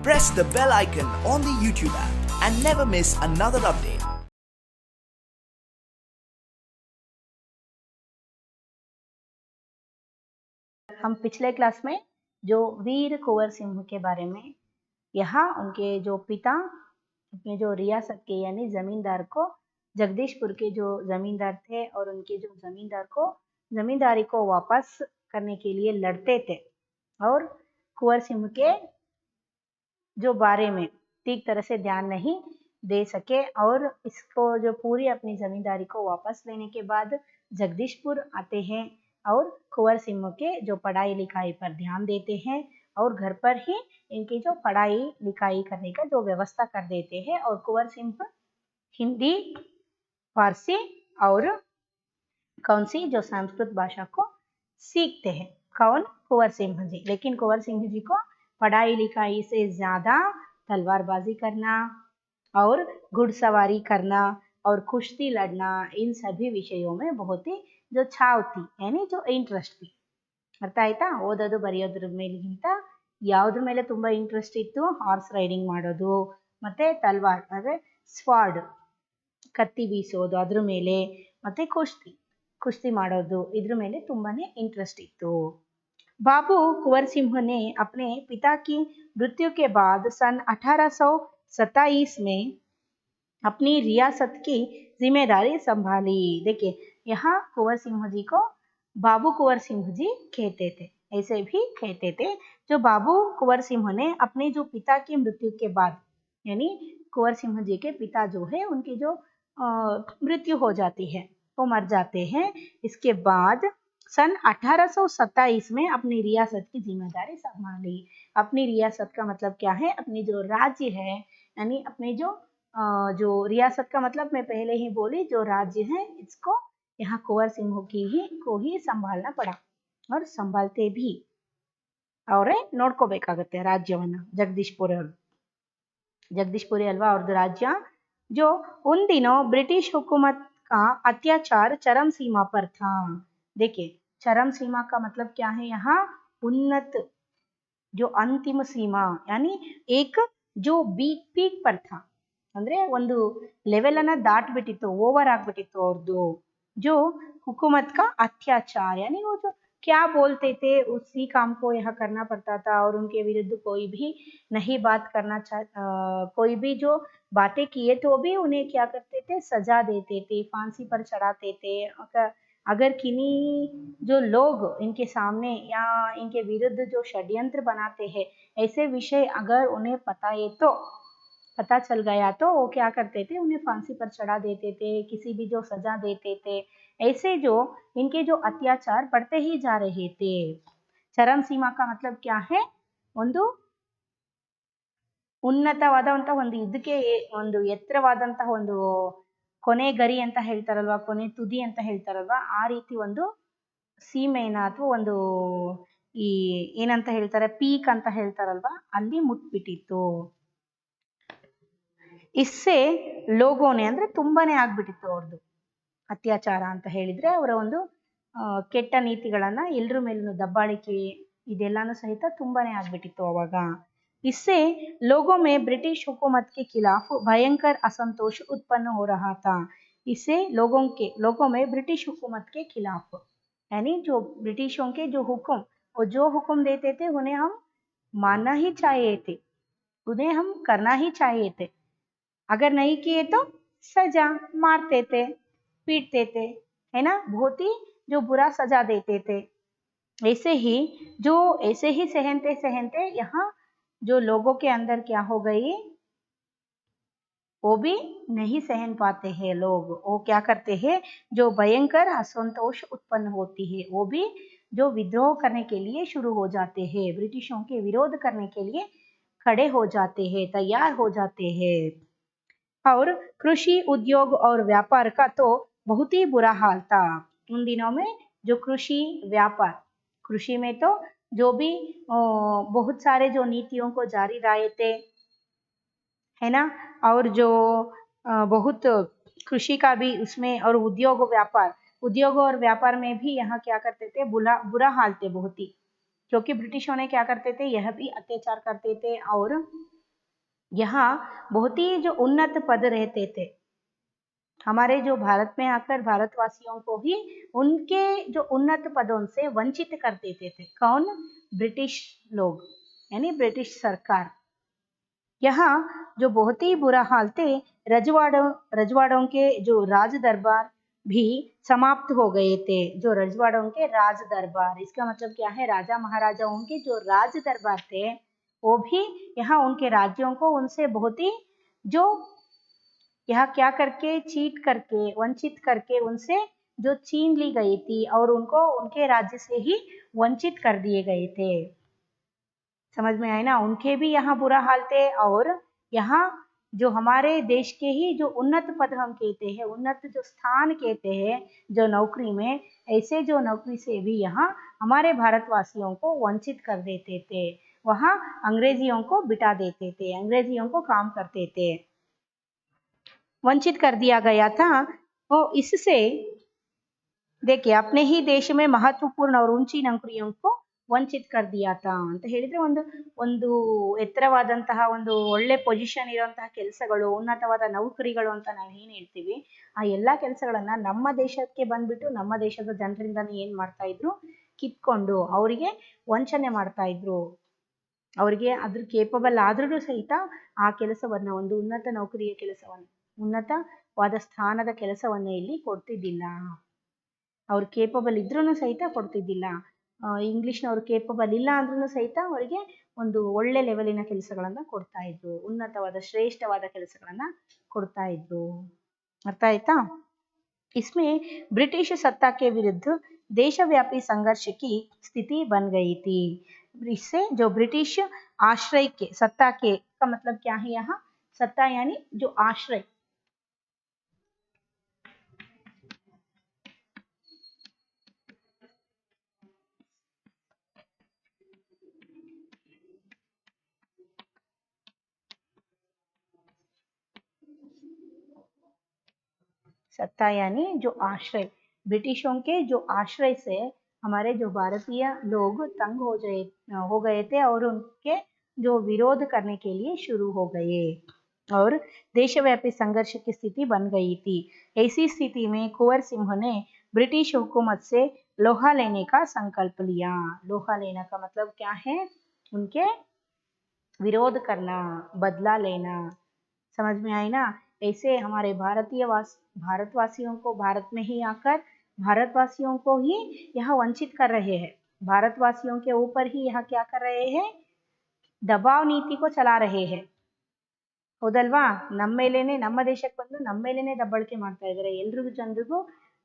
Press the bell icon on the YouTube app and never miss another update. हम पिछले class में जो वीर कुंवर सिंह के बारे में, यहाँ उनके जो पिता अपने जो रियासत के यानी जमींदार को, जगदीशपुर के जो जमींदार थे और उनके जो जमींदार को जमींदारी को वापस करने के लिए लड़ते थे और कुंवर सिंह के जो बारे में ठीक तरह से ध्यान नहीं दे सके और इसको जो पूरी अपनी जमींदारी को वापस लेने के बाद जगदीशपुर आते हैं और कुंवर सिंह के जो पढ़ाई लिखाई पर ध्यान देते हैं और घर पर ही इनकी जो पढ़ाई लिखाई करने का जो व्यवस्था कर देते हैं और कुंवर सिंह हिंदी, फारसी और कौन सी जो संस्कृत भाषा को सीखते हैं। कौन? कुंवर सिंह जी। लेकिन कुंवर सिंह जी को पढ़ाई लिखाई से ज्यादा तलवारबाजी करना और घुड़सवारी करना और कुश्ती लड़ना, इन सभी विषयों में बहुत ही जो छाव थी यानी जो इंट्रेस्ट थी। ಅರ್ಥ ಆಯ್ತಾ? ಓದೋದು ಬರೆಯೋದ್ರ ಮೇಲಿಗಿಂತ ಯಾವುದ್ರ ಮೇಲೆ ತುಂಬಾ ಇಂಟ್ರೆಸ್ಟ್ ಇತ್ತು? ಹಾರ್ಸ್ ರೈಡಿಂಗ್ ಮಾಡೋದು ಮತ್ತೆ ತಲ್ವಾರ್ ಅಂದ್ರೆ ಸ್ವಾರ್ಡ್ ಕತ್ತಿ ಬೀಸೋದು ಅದ್ರ ಮೇಲೆ ಮತ್ತೆ ಕುಸ್ತಿ ಮಾಡೋದು ಇದ್ರ ಮೇಲೆ ತುಂಬಾನೇ ಇಂಟ್ರೆಸ್ಟ್ ಇತ್ತು। बाबू कुंवर सिंह ने अपने पिता की मृत्यु के बाद सन 1827 में अपनी रियासत की जिम्मेदारी संभाली। देखिए यहाँ कुंवर सिंह जी को बाबू कुंवर सिंह जी कहते थे, ऐसे भी कहते थे। जो बाबू कुंवर सिंह ने अपने जो पिता की मृत्यु के बाद यानी कुंवर सिंह जी के पिता जो है उनकी जो मृत्यु हो जाती है, वो मर जाते हैं, इसके बाद सन 1827 में अपनी रियासत की जिम्मेदारी संभाली। अपनी रियासत का मतलब क्या है? अपनी जो राज्य है यानी अपने जो रियासत का मतलब मैं पहले ही बोली, जो राज्य है इसको यहाँ कुंवर सिंह को ही संभालना पड़ा और संभालते भी। ಅವರೇ ನೋಡ್ಕೋಬೇಕಾಗತ್ತೆ ರಾಜ್ಯವನ್ನ। जगदीशपुरी अल्वा और राज्य जो उन दिनों ब्रिटिश हुकूमत का अत्याचार चरम सीमा पर था। देखिए चरम सीमा का मतलब क्या है? यहाँ उन्नत जो अंतिम सीमा यानी एक जो पीक पर था, ಅಂದ್ರೆ ಒಂದು ಲೆವೆಲ್ ಅನ್ನ ದಾಟ್ಬಿಟ್ಟಿತ್ತು, ಓವರ್ ಆಗ್ಬಿಟ್ಟಿತ್ತು ಅವ್ರದ್ದು। जो हुकूमत का अत्याचार यानी वो जो क्या बोलते थे उसी काम को यहाँ करना पड़ता था और उनके विरुद्ध कोई भी नहीं बात करना कोई भी जो बातें किए तो भी उन्हें क्या करते थे? सजा देते थे, फांसी पर चढ़ाते थे। अगर किन्हीं जो लोग इनके सामने या इनके विरुद्ध जो षड्यंत्र बनाते हैं, ऐसे विषय अगर उन्हें पता चल गया तो वो क्या करते थे? उन्हें फांसी पर चढ़ा देते थे, किसी भी जो सजा देते थे। ऐसे जो इनके जो अत्याचार बढ़ते ही जा रहे थे। चरम सीमा का मतलब क्या है? ಒಂದು ಉನ್ನತವಾದಂತಹ ಒಂದು ಇದಕ್ಕೆ ಒಂದು ಎತ್ತರವಾದಂತಹ ಒಂದು ಕೊನೆ ಗರಿ ಅಂತ ಹೇಳ್ತಾರಲ್ವಾ, ಕೊನೆ ತುದಿ ಅಂತ ಹೇಳ್ತಾರಲ್ವಾ, ಆ ರೀತಿ ಒಂದು ಸೀಮೆನ ಅಥವಾ ಒಂದು ಈ ಏನಂತ ಹೇಳ್ತಾರೆ ಪೀಕ್ ಅಂತ ಹೇಳ್ತಾರಲ್ವಾ, ಅಲ್ಲಿ ಮುಟ್ಬಿಟ್ಟಿತ್ತು। ಇಸ್ಸೆ ಲೋಗೋನೆ ಅಂದ್ರೆ ತುಂಬಾನೇ ಆಗ್ಬಿಟ್ಟಿತ್ತು ಅವ್ರದ್ದು ಅತ್ಯಾಚಾರ ಅಂತ ಹೇಳಿದ್ರೆ, ಅವರ ಒಂದು ಕೆಟ್ಟ ನೀತಿಗಳನ್ನ ಎಲ್ರ ಮೇಲೂ ದಬ್ಬಾಳಿಕೆ ಇದೆಲ್ಲಾನು ಸಹಿತ ತುಂಬಾನೇ ಆಗ್ಬಿಟ್ಟಿತ್ತು ಅವಾಗ। इससे लोगों में ब्रिटिश हुकूमत के खिलाफ भयंकर असंतोष उत्पन्न हो रहा था। इससे लोगों में ब्रिटिश हुकूमत के खिलाफ यानी जो ब्रिटिशों के जो हुक्म और जो हुक्म देते थे उन्हें हम मानना ही चाहिए थे, उन्हें हम करना ही चाहिए थे। अगर नहीं किए तो सजा मारते थे, पीटते थे, है ना, बहुत ही जो बुरा सजा देते थे। ऐसे ही सहनते यहाँ जो लोगों के अंदर क्या हो गई, वो भी नहीं सहन पाते हैं लोग। वो क्या करते हैं? जो भयंकर असंतोष उत्पन्न होती है, वो भी जो विद्रोह करने के लिए शुरू हो जाते हैं, ब्रिटिशों के विरोध करने के लिए खड़े हो जाते हैं, तैयार हो जाते हैं। और कृषि, उद्योग और व्यापार का तो बहुत ही बुरा हाल था उन दिनों में। जो कृषि व्यापार, कृषि में तो जो भी बहुत सारे जो नीतियों को जारी लाए थे, है ना, और जो बहुत कृषि का भी उसमें, और उद्योग और व्यापार में भी यहाँ क्या करते थे? बुरा हाल थे बहुत ही, क्योंकि ब्रिटिशों ने क्या करते थे? यह भी अत्याचार करते थे और यहाँ बहुत ही जो उन्नत पद रहते थे, हमारे जो भारत में आकर भारतवासियों को ही उनके जो उन्नत पदों से वंचित कर देते थे। कौन? ब्रिटिश लोग, यानी ब्रिटिश सरकार। यहाँ जो बहुत ही बुरा हाल थे, रजवाड़ों के जो राज दरबार भी समाप्त हो गए थे। जो रजवाड़ों के राज दरबार, इसका मतलब क्या है? राजा महाराजाओं के जो राज दरबार थे, वो भी यहाँ उनके राज्यों को उनसे बहुत ही जो यहाँ क्या करके, चीट करके, वंचित करके उनसे जो छीन ली गई थी और उनको उनके राज्य से ही वंचित कर दिए गए थे। समझ में आए ना? उनके भी यहाँ बुरा हाल थे। और यहाँ जो हमारे देश के ही जो उन्नत पद हम कहते हैं, उन्नत जो स्थान कहते हैं जो नौकरी में, ऐसे जो नौकरी से भी यहाँ हमारे भारतवासियों को वंचित कर देते थे। वहाँ अंग्रेजियों को बिठा देते थे, अंग्रेजियों को काम करते थे, वंचित कर दिया गया था। और इससे देखिए अपने ही देश में महत्वपूर्ण और ऊंची नौकरियों को ವಂಚಿತ್ कर दिया था ಅಂತ ಹೇಳಿದ್ರೆ ಒಂದು ಎತ್ತರವಾದಂತಹ ಒಂದು ಒಳ್ಳೆ ಪೊಸಿಷನ್ ಇರುವಂತಹ ಕೆಲಸಗಳು, ಉನ್ನತವಾದ ನೌಕರಿಗಳು ಅಂತ ನಾವು ಏನು ಹೇಳ್ತೀವಿ, ಆ ಎಲ್ಲಾ ಕೆಲಸಗಳನ್ನ ನಮ್ಮ ದೇಶಕ್ಕೆ ಬಂದ್ಬಿಟ್ಟು ನಮ್ಮ ದೇಶದ ಜನರಿಂದಾನೇ ಏನ್ ಮಾಡ್ತಾ ಇದ್ರು, ಕಿತ್ಕೊಂಡು ಅವರಿಗೆ ವಂಚನೆ ಮಾಡ್ತಾ ಇದ್ರು. ಅವರಿಗೆ ಅದ್ರ ಕೇಪಬಲ್ ಆದ್ರೂ ಸಹಿತ ಆ ಕೆಲಸವನ್ನ, ಒಂದು ಉನ್ನತ ನೌಕರಿಯ ಕೆಲಸವನ್ನ, ಉನ್ನತವಾದ ಸ್ಥಾನದ ಕೆಲಸವನ್ನ ಇಲ್ಲಿ ಕೊಡ್ತಿದ್ದಿಲ್ಲ. ಅವ್ರು ಕೇಪಬಲ್ ಇದ್ರೂ ಸಹಿತ ಕೊಡ್ತಿದ್ದಿಲ್ಲ. ಇಂಗ್ಲಿಷ್ನವ್ರು ಕೇಪಬಲ್ ಇಲ್ಲ ಅಂದ್ರೂ ಸಹಿತ ಅವರಿಗೆ ಒಂದು ಒಳ್ಳೆ ಲೆವೆಲಿನ ಕೆಲಸಗಳನ್ನ ಕೊಡ್ತಾ ಇದ್ರು, ಉನ್ನತವಾದ ಶ್ರೇಷ್ಠವಾದ ಕೆಲಸಗಳನ್ನ ಕೊಡ್ತಾ ಇದ್ರು. ಅರ್ಥ ಆಯ್ತಾ? इसमें ब्रिटिश सत्ता के विरुद्ध देशव्यापी संघर्ष की स्थिति बन गई थी. इससे जो ब्रिटिश आश्रय के, सत्ता के का मतलब क्या है यहाँ? सत्ता यानी जो आश्रय, सत्ता यानी जो आश्रय, ब्रिटिशों के जो आश्रय से हमारे जो भारतीय लोग तंग हो गए थे और उनके जो विरोध करने के लिए शुरू हो गए और देशव्यापी संघर्ष की स्थिति बन गई थी. ऐसी स्थिति में कुंवर सिंह ने ब्रिटिश हुकूमत से लोहा लेने का संकल्प लिया. लोहा लेना का मतलब क्या है? उनके विरोध करना, बदला लेना. समझ में आई ना? ऐसे हमारे भारतवासियों को भारत में ही आकर भारतवासियों को ही यहाँ वंचित कर रहे हैं. भारतवासियों के ऊपर ही यहाँ क्या कर रहे हैं? दबाव नीति को चला रहे हैं. ಹೌದಲ್ವಾ? ನಮ್ಮ ಮೇಲೇನೆ, ನಮ್ಮ ದೇಶಕ್ಕೆ ಬಂದು ನಮ್ಮ ಮೇಲೇನೆ ದಬ್ಬಾಳಿಕೆ ಮಾಡ್ತಾ ಇದ್ದಾರೆ. ಎಲ್ರಿಗೂ ಜನರಿಗೂ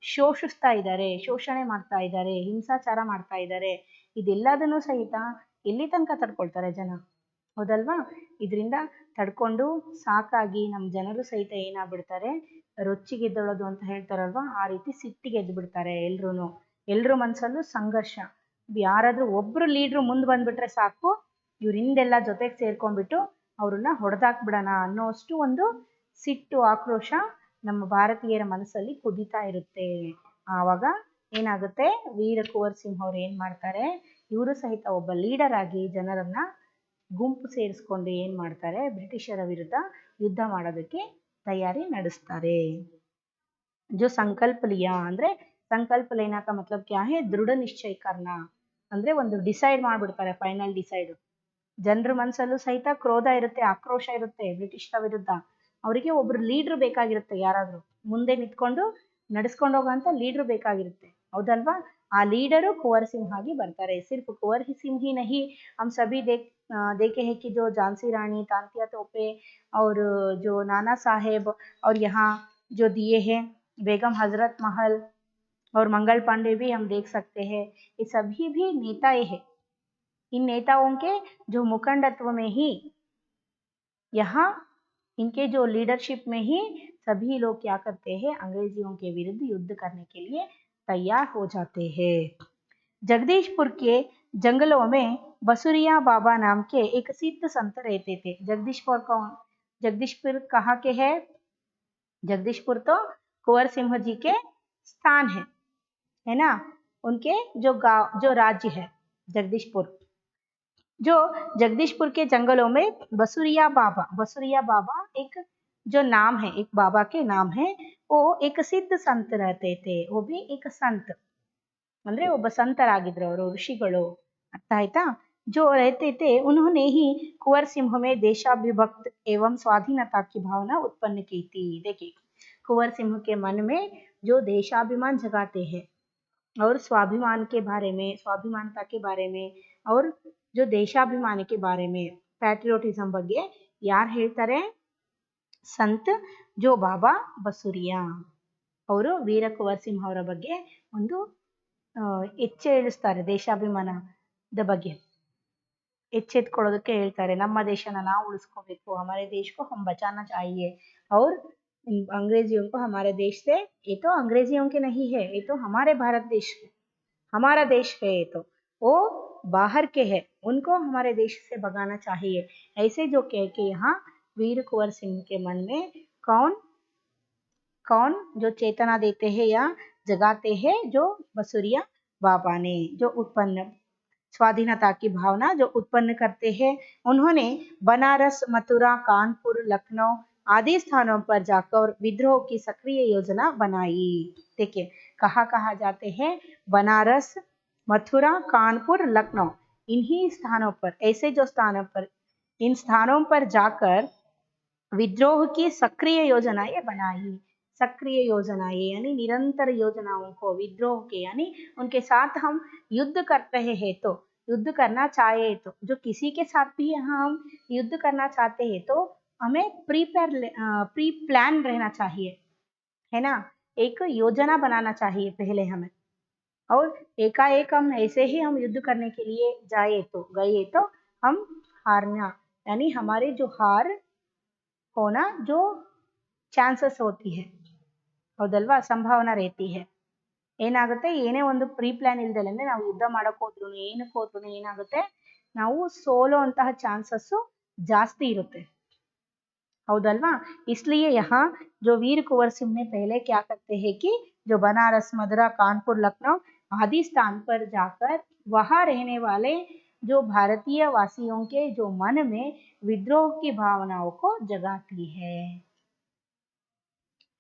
ಶೋಷಿಸ್ತಾ ಇದ್ದಾರೆ, ಶೋಷಣೆ ಮಾಡ್ತಾ ಇದ್ದಾರೆ, ಹಿಂಸಾಚಾರ ಮಾಡ್ತಾ ಇದ್ದಾರೆ. ಇದೆಲ್ಲದನ್ನು ಸಹಿತ ಎಲ್ಲಿ ತನಕ ತಡ್ಕೊಳ್ತಾರೆ ಜನ? ಹೌದಲ್ವಾ? ಇದರಿಂದ ತಡ್ಕೊಂಡು ಸಾಕಾಗಿ ನಮ್ಮ ಜನರು ಸಹಿತ ಏನಾಗ್ಬಿಡ್ತಾರೆ, ರೊಚ್ಚಿಗೆದ್ದೊಳೋದು ಅಂತ ಹೇಳ್ತಾರಲ್ವಾ, ಆ ರೀತಿ ಸಿಟ್ಟಿಗೆ ಎದ್ದು ಬಿಡ್ತಾರೆ. ಎಲ್ರ ಮನಸ್ಸಲ್ಲೂ ಸಂಘರ್ಷ. ಯಾರಾದ್ರೂ ಒಬ್ರು ಲೀಡ್ರು ಮುಂದೆ ಬಂದ್ಬಿಟ್ರೆ ಸಾಕು, ಇವ್ರ ಹಿಂದೆಲ್ಲ ಜೊತೆಗೆ ಸೇರ್ಕೊಂಡ್ಬಿಟ್ಟು ಅವ್ರನ್ನ ಹೊಡೆದಾಕ್ಬಿಡೋಣ ಅನ್ನೋಷ್ಟು ಒಂದು ಸಿಟ್ಟು, ಆಕ್ರೋಶ ನಮ್ಮ ಭಾರತೀಯರ ಮನಸ್ಸಲ್ಲಿ ಕುದೀತಾ ಇರುತ್ತೆ. ಆವಾಗ ಏನಾಗುತ್ತೆ, ವೀರ ಕುಂವರ್ ಸಿಂಹ ಅವ್ರು ಏನ್ ಮಾಡ್ತಾರೆ, ಇವರು ಸಹಿತ ಒಬ್ಬ ಲೀಡರ್ ಆಗಿ ಜನರನ್ನ ಗುಂಪು ಸೇರಿಸ್ಕೊಂಡು ಏನ್ ಮಾಡ್ತಾರೆ, ಬ್ರಿಟಿಷರ ವಿರುದ್ಧ ಯುದ್ಧ ಮಾಡೋದಕ್ಕೆ ತಯಾರಿ ನಡೆಸ್ತಾರೆ. जो संकल्प लिया ಅಂದ್ರೆ ಸಂಕಲ್ಪ लेना का मतलब क्या है? ದೃಢ ನಿಶ್ಚಯ करना ಅಂದ್ರೆ ಒಂದು ಡಿಸೈಡ್ ಮಾಡ್ಬಿಡ್ತಾರೆ, ಫೈನಲ್ ಡಿಸೈಡ್. ಜನರ ಮನಸ್ಸಲ್ಲೂ ಸಹಿತ ಕ್ರೋಧ ಇರುತ್ತೆ, ಆಕ್ರೋಶ ಇರುತ್ತೆ ಬ್ರಿಟಿಷರ ವಿರುದ್ಧ. ಅವರಿಗೆ ಒಬ್ರು ಲೀಡರ್ ಬೇಕಾಗಿರುತ್ತೆ, ಯಾರಾದ್ರೂ ಮುಂದೆ ನಿಂತ್ಕೊಂಡು ನಡೆಸ್ಕೊಂಡು ಹೋಗೋಂಥ ಲೀಡರ್ ಬೇಕಾಗಿರುತ್ತೆ. ಹೌದಲ್ವಾ? ಆ ಲೀಡರು ಕುಂವರ್ ಸಿಂಹ ಆಗಿ ಬರ್ತಾರೆ. सिर्फ कुंवर सिंह ही नहीं, हम सभी देखे हैं कि जो झांसी रानी, तांतिया तोपे और जो नाना साहेब और यहाँ जो दिए हैं बेगम हजरत महल और मंगल पांडे भी हम देख सकते हैं. ये सभी भी नेताएं हैं. इन नेताओं के जो मुखंडत्व में ही, यहाँ इनके जो लीडरशिप में ही सभी लोग क्या करते हैं, अंग्रेजियों के विरुद्ध युद्ध करने के लिए तैयार हो जाते हैं. जगदीशपुर के जंगलों में बसुरिया बाबा नाम के एक सिद्ध संत रहते थे. जगदीशपुर कहाँ के है? जगदीशपुर तो कुंवर सिंह जी के स्थान है ना? उनके जो गांव, जो राज्य है जगदीशपुर, जो जगदीशपुर के जंगलों में बसुरिया बाबा एक जो नाम है, एक बाबा के नाम है, वो एक सिद्ध संत रहते थे, वो भी एक संत ಅಂದ್ರೆ ಒಬ್ಬ ಸಂತರಾಗಿದ್ರು ಅವರು ಋಷಿಗಳು ಅರ್ಥ ಆಯ್ತಾ जो रहते थे उन्होंने ही कुंवर सिंह में देशाभिभक्त एवं स्वाधीनता की भावना उत्पन्न की थी। देखिए कुंवर सिंह के मन में जो देशाभिमान जगाते हैं और स्वाभिमान के बारे में, स्वाभिमानता के बारे में और जो ದೇಶಾಭಿಮಾನ के बारे में ಪ್ಯಾಟ್ರಿಯೋಟಿಸಂ ಬಗ್ಗೆ ಯಾರು ಹೇಳ್ತಾರೆ? ಸಂತ್ ಜೋ ಬಾಬಾ ಬಸುರಿಯಾ ಅವರು ವೀರ ಕುಂವರ್ ಸಿಂಹ ಅವರ ಬಗ್ಗೆ ಒಂದು ಎಚ್ಚರಿಸ್ತಾರೆ, ದೇಶಾಭಿಮಾನದ ಬಗ್ಗೆ ಎಚ್ಚೆತ್ಕೊಳ್ಳೋದಕ್ಕೆ ಹೇಳ್ತಾರೆ. ನಮ್ಮ ದೇಶನ ನಾವು ಉಳಿಸ್ಕೋಬೇಕು, हमारे देश को हम बचाना चाहिए और अंग्रेजियों को हमारे देश से, ये तो अंग्रेजियों के नहीं है, ये तो हमारे भारत देश, हमारा देश है, ये तो वो बाहर के है, उनको हमारे देश से भगाना चाहिए। ऐसे जो कह के यहाँ वीर कुंवर सिंह के मन में कौन कौन जो चेतना देते हैं या जगाते हैं? जो बसुरिया बाबा ने जो उत्पन्न स्वाधीनता की भावना जो उत्पन्न करते हैं, उन्होंने बनारस, मथुरा, कानपुर, लखनऊ आदि स्थानों पर जाकर विद्रोह की सक्रिय योजना बनाई। देखिए कहाँ कहाँ जाते हैं? बनारस, मथुरा, कानपुर, लखनऊ, इन्हीं स्थानों पर, ऐसे जो स्थानों पर, इन स्थानों पर जाकर विद्रोह की सक्रिय योजनाएं बनाई। सक्रिय योजनाएं यानी निरंतर योजनाओं को, विद्रोह के यानी उनके साथ हम युद्ध कर रहे हैं तो, युद्ध करना चाहे तो, जो किसी के साथ भी यहाँ हम युद्ध करना चाहते हैं तो हमें प्री प्लान रहना चाहिए, है ना? एक योजना बनाना चाहिए पहले हमें, और एकाएक हम ऐसे ही हम युद्ध करने के लिए गए तो हम हारना, यानी हमारे जो हार होना जो ಚಾನ್ಸಸ್ ಹೋತಿ है, ಹೌದಲ್ವಾ? ಸಂಭಾವನಾ रहती है. ಏನಾಗುತ್ತೆ, ಏನೇ ಒಂದು ಪ್ರೀ ಪ್ಲಾನ್ ಇಲ್ದಲೆ ನಾವು ಯುದ್ಧ ಮಾಡಕ್ ಹೋದ್ರು ಏನಕ್ಕೆ ಹೋದ್ರು ಏನಾಗುತ್ತೆ, ನಾವು ಸೋಲೋ ಅಂತಹ ಚಾನ್ಸಸ್ಸು ಜಾಸ್ತಿ ಇರುತ್ತೆ, ಹೌದಲ್ವಾ? इसलिए यहाँ जो वीर कुंवर सिंह ने पहले क्या करते हैं कि जो बनारस, मथुरा, कानपुर, लखनऊ आदि स्थान पर जाकर वहाँ रहने वाले जो भारतीय वासियों के जो मन में विद्रोह की भावनाओं को जगाती है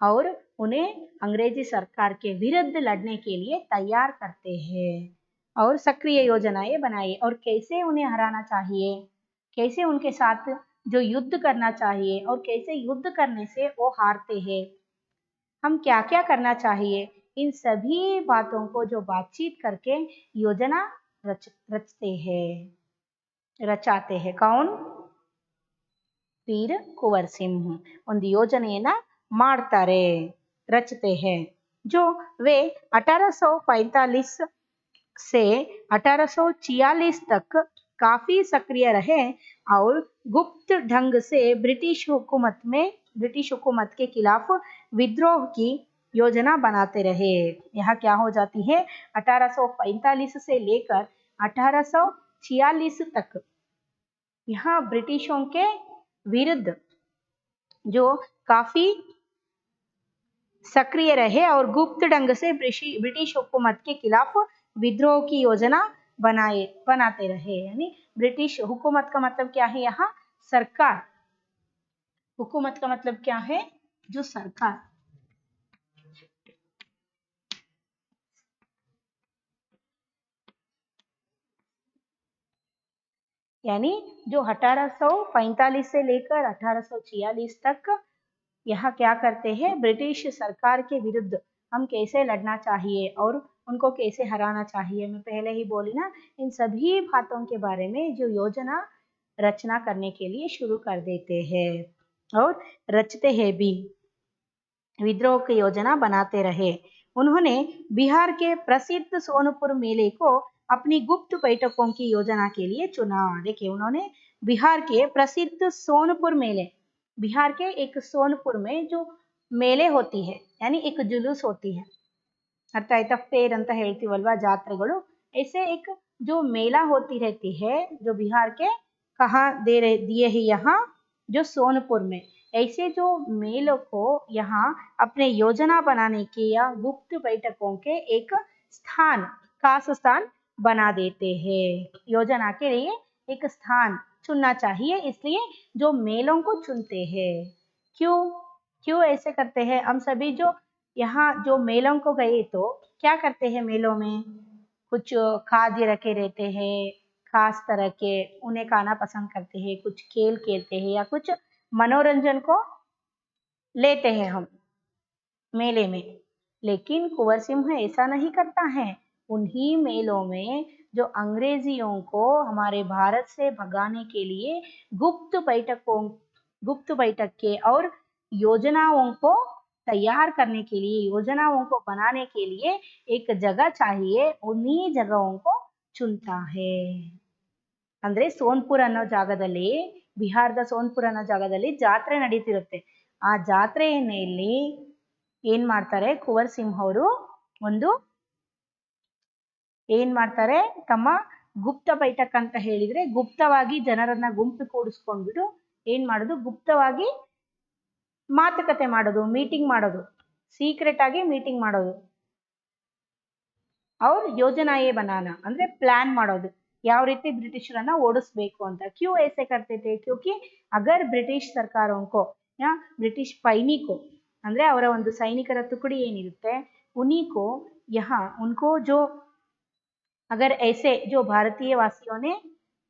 और उन्हें अंग्रेजी सरकार के विरुद्ध लड़ने के लिए तैयार करते हैं और सक्रिय योजनाएं बनाई, और कैसे उन्हें हराना चाहिए, कैसे उनके साथ जो युद्ध करना चाहिए और कैसे युद्ध करने से वो हारते हैं, हम क्या क्या करना चाहिए, इन सभी बातों को जो बातचीत करके योजना रचते हैं, रचाते हैं। कौन? वीर कुंवर सिंह ಒಂದು ಯೋಜನೆಯನ್ನ ಮಾಡ್ತಾರೆ, रचते हैं, जो वे 1845 से 1846 तक काफी सक्रिय रहे और गुप्त ढंग से ब्रिटिश हुकूमत के खिलाफ विद्रोह की योजना बनाते रहे। यहाँ क्या हो जाती है? 1845 से लेकर 1846 तक यहाँ ब्रिटिशों के विरुद्ध जो काफी सक्रिय रहे और गुप्त ढंग से ब्रिटिश हुकूमत के खिलाफ विद्रोह की योजना बनाते रहे। यानी ब्रिटिश हुकूमत का मतलब क्या है? यहाँ सरकार, हुकूमत का मतलब क्या है? जो सरकार, यानी जो 1845 से लेकर 1846 तक यहाँ क्या करते हैं? ब्रिटिश सरकार के विरुद्ध हम कैसे लड़ना चाहिए और उनको कैसे हराना चाहिए, मैं पहले ही बोली ना, इन सभी बातों के बारे में जो योजना रचना करने के लिए शुरू कर देते हैं और रचते हैं भी, विद्रोह की योजना बनाते रहे। उन्होंने बिहार के प्रसिद्ध सोनपुर मेले को अपनी गुप्त बैठकों की योजना के लिए चुना। देखिए उन्होंने बिहार के प्रसिद्ध सोनपुर मेले, बिहार के एक सोनपुर में जो मेले होती है यानी एक जुलूस होती है, अर्थ आಯ್ತಾ? ಫೇರ್ ಅಂತ ಹೇಳ್ತೀವಲ್ವಾ, ಜಾತ್ರೆಗಳು, ऐसे एक जो मेला होती रहती है जो बिहार के कहाँ दिए ही यहाँ जो सोनपुर में, ऐसे जो मेलों को यहाँ अपने योजना बनाने के या गुप्त बैठकों के एक स्थान, खास स्थान बना देते हैं, योजना के लिए एक स्थान चुनना चाहिए, इसलिए जो मेलों को चुनते हैं। क्यों क्यों ऐसे करते हैं? हम सभी जो यहाँ जो मेलों को गए तो क्या करते हैं? मेलों में कुछ खाद्य रखे रहते हैं, खास तरह के उन्हें खाना पसंद करते हैं, कुछ खेल खेलते हैं या कुछ मनोरंजन को लेते हैं हम मेले में। लेकिन कुंवर सिंह ऐसा नहीं करता है। उन्हीं मेलों में जो अंग्रेजियों को हमारे भारत से भगाने के लिए गुप्त बैठक के और योजनाओं को तैयार करने के लिए, योजनाओं को बनाने के लिए एक जगह चाहिए, उन्हीं जगहों को चुनता है। ಅಂದ್ರೆ ಸೋನ್ಪುರ್ ಅನ್ನೋ ಜಾಗದಲ್ಲಿ, ಬಿಹಾರದ ಸೋನ್ಪುರ್ ಅನ್ನೋ ಜಾಗದಲ್ಲಿ ಜಾತ್ರೆ ನಡೀತಿರುತ್ತೆ. ಆ ಜಾತ್ರೆಯಲ್ಲಿ ಏನ್ ಮಾಡ್ತಾರೆ, ಕುಂವರ್ ಸಿಂಹ ಅವರು ಏನ್ ಮಾಡ್ತಾರೆ, ತಮ್ಮ ಗುಪ್ತ ಬೈಠಕ್ ಅಂತ ಹೇಳಿದ್ರೆ ಗುಪ್ತವಾಗಿ ಜನರನ್ನ ಗುಂಪು ಕೂಡಿಸ್ಕೊಂಡ್ಬಿಟ್ಟು ಏನ್ ಮಾಡೋದು, ಗುಪ್ತವಾಗಿ ಮಾತುಕತೆ ಮಾಡೋದು, ಮೀಟಿಂಗ್ ಮಾಡೋದು, ಸೀಕ್ರೆಟ್ ಆಗಿ ಮೀಟಿಂಗ್ ಮಾಡೋದು. ಅವ್ರ ಯೋಜನಾಯೇ ಬನಾನ ಅಂದ್ರೆ ಪ್ಲಾನ್ ಮಾಡೋದು, ಯಾವ ರೀತಿ ಬ್ರಿಟಿಷರನ್ನ ಓಡಿಸ್ಬೇಕು ಅಂತ. क्यों ऐसे करते थे? क्योंकि अगर ब्रिटिश सरकारों को या ब्रिटिश सैनिक को ಅಂದ್ರೆ ಅವರ ಒಂದು ಸೈನಿಕರ ತುಕಡಿ ಏನಿರುತ್ತೆ, उन्हीं को यहाँ उनको जो अगर ऐसे जो भारतीय वासियों ने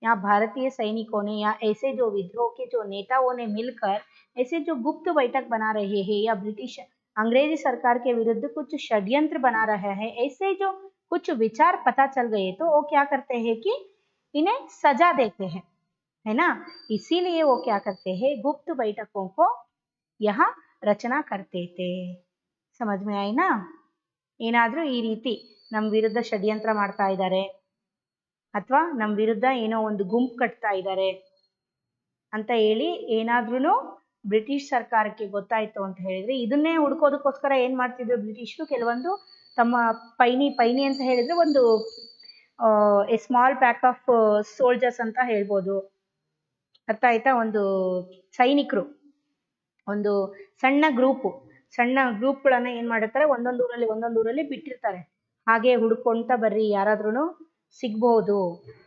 या भारतीय सैनिकों ने या ऐसे जो विद्रोह के जो नेताओं ने मिलकर ऐसे जो गुप्त बैठक बना रहे हैं या ब्रिटिश अंग्रेजी सरकार के विरुद्ध कुछ षड्यंत्र बना रहे हैं, ऐसे जो कुछ विचार पता चल गए तो वो क्या करते हैं कि इन्हें सजा देते हैं, है ना। इसीलिए वो क्या करते हैं, गुप्त बैठकों को यहाँ रचना करते थे। समझ में आई ना? ಏನಾದ್ರೂ ಈ ರೀತಿ ನಮ್ಮ ವಿರುದ್ಧ ಷಡ್ಯಂತ್ರ ಮಾಡ್ತಾ ಇದ್ದಾರೆ ಅಥವಾ ನಮ್ಮ ವಿರುದ್ಧ ಏನೋ ಒಂದು ಗುಂಪು ಕಟ್ತಾ ಇದ್ದಾರೆ ಅಂತ ಹೇಳಿ ಏನಾದ್ರೂ ಬ್ರಿಟಿಷ್ ಸರ್ಕಾರಕ್ಕೆ ಗೊತ್ತಾಯ್ತು ಅಂತ ಹೇಳಿದ್ರೆ, ಇದನ್ನೇ ಹುಡ್ಕೋದಕ್ಕೋಸ್ಕರ ಏನ್ ಮಾಡ್ತಿದ್ರು ಬ್ರಿಟಿಷರು, ಕೆಲವೊಂದು ತಮ್ಮ ಪೈನಿ ಅಂತ ಹೇಳಿದ್ರೆ ಒಂದು A small pack of soldiers ಅಂತ ಹೇಳ್ಬೋದು, ಅರ್ಥ ಆಯ್ತಾ, ಒಂದು ಸೈನಿಕರು, ಒಂದು ಸಣ್ಣ ಗ್ರೂಪ್ಗಳನ್ನ ಏನ್ ಮಾಡಿರ್ತಾರೆ, ಒಂದೊಂದು ಊರಲ್ಲಿ ಬಿಟ್ಟಿರ್ತಾರೆ. ಹಾಗೆ ಹುಡ್ಕೊಂತ ಬರ್ರಿ, ಯಾರಾದ್ರೂ ಸಿಗ್ಬಹುದು,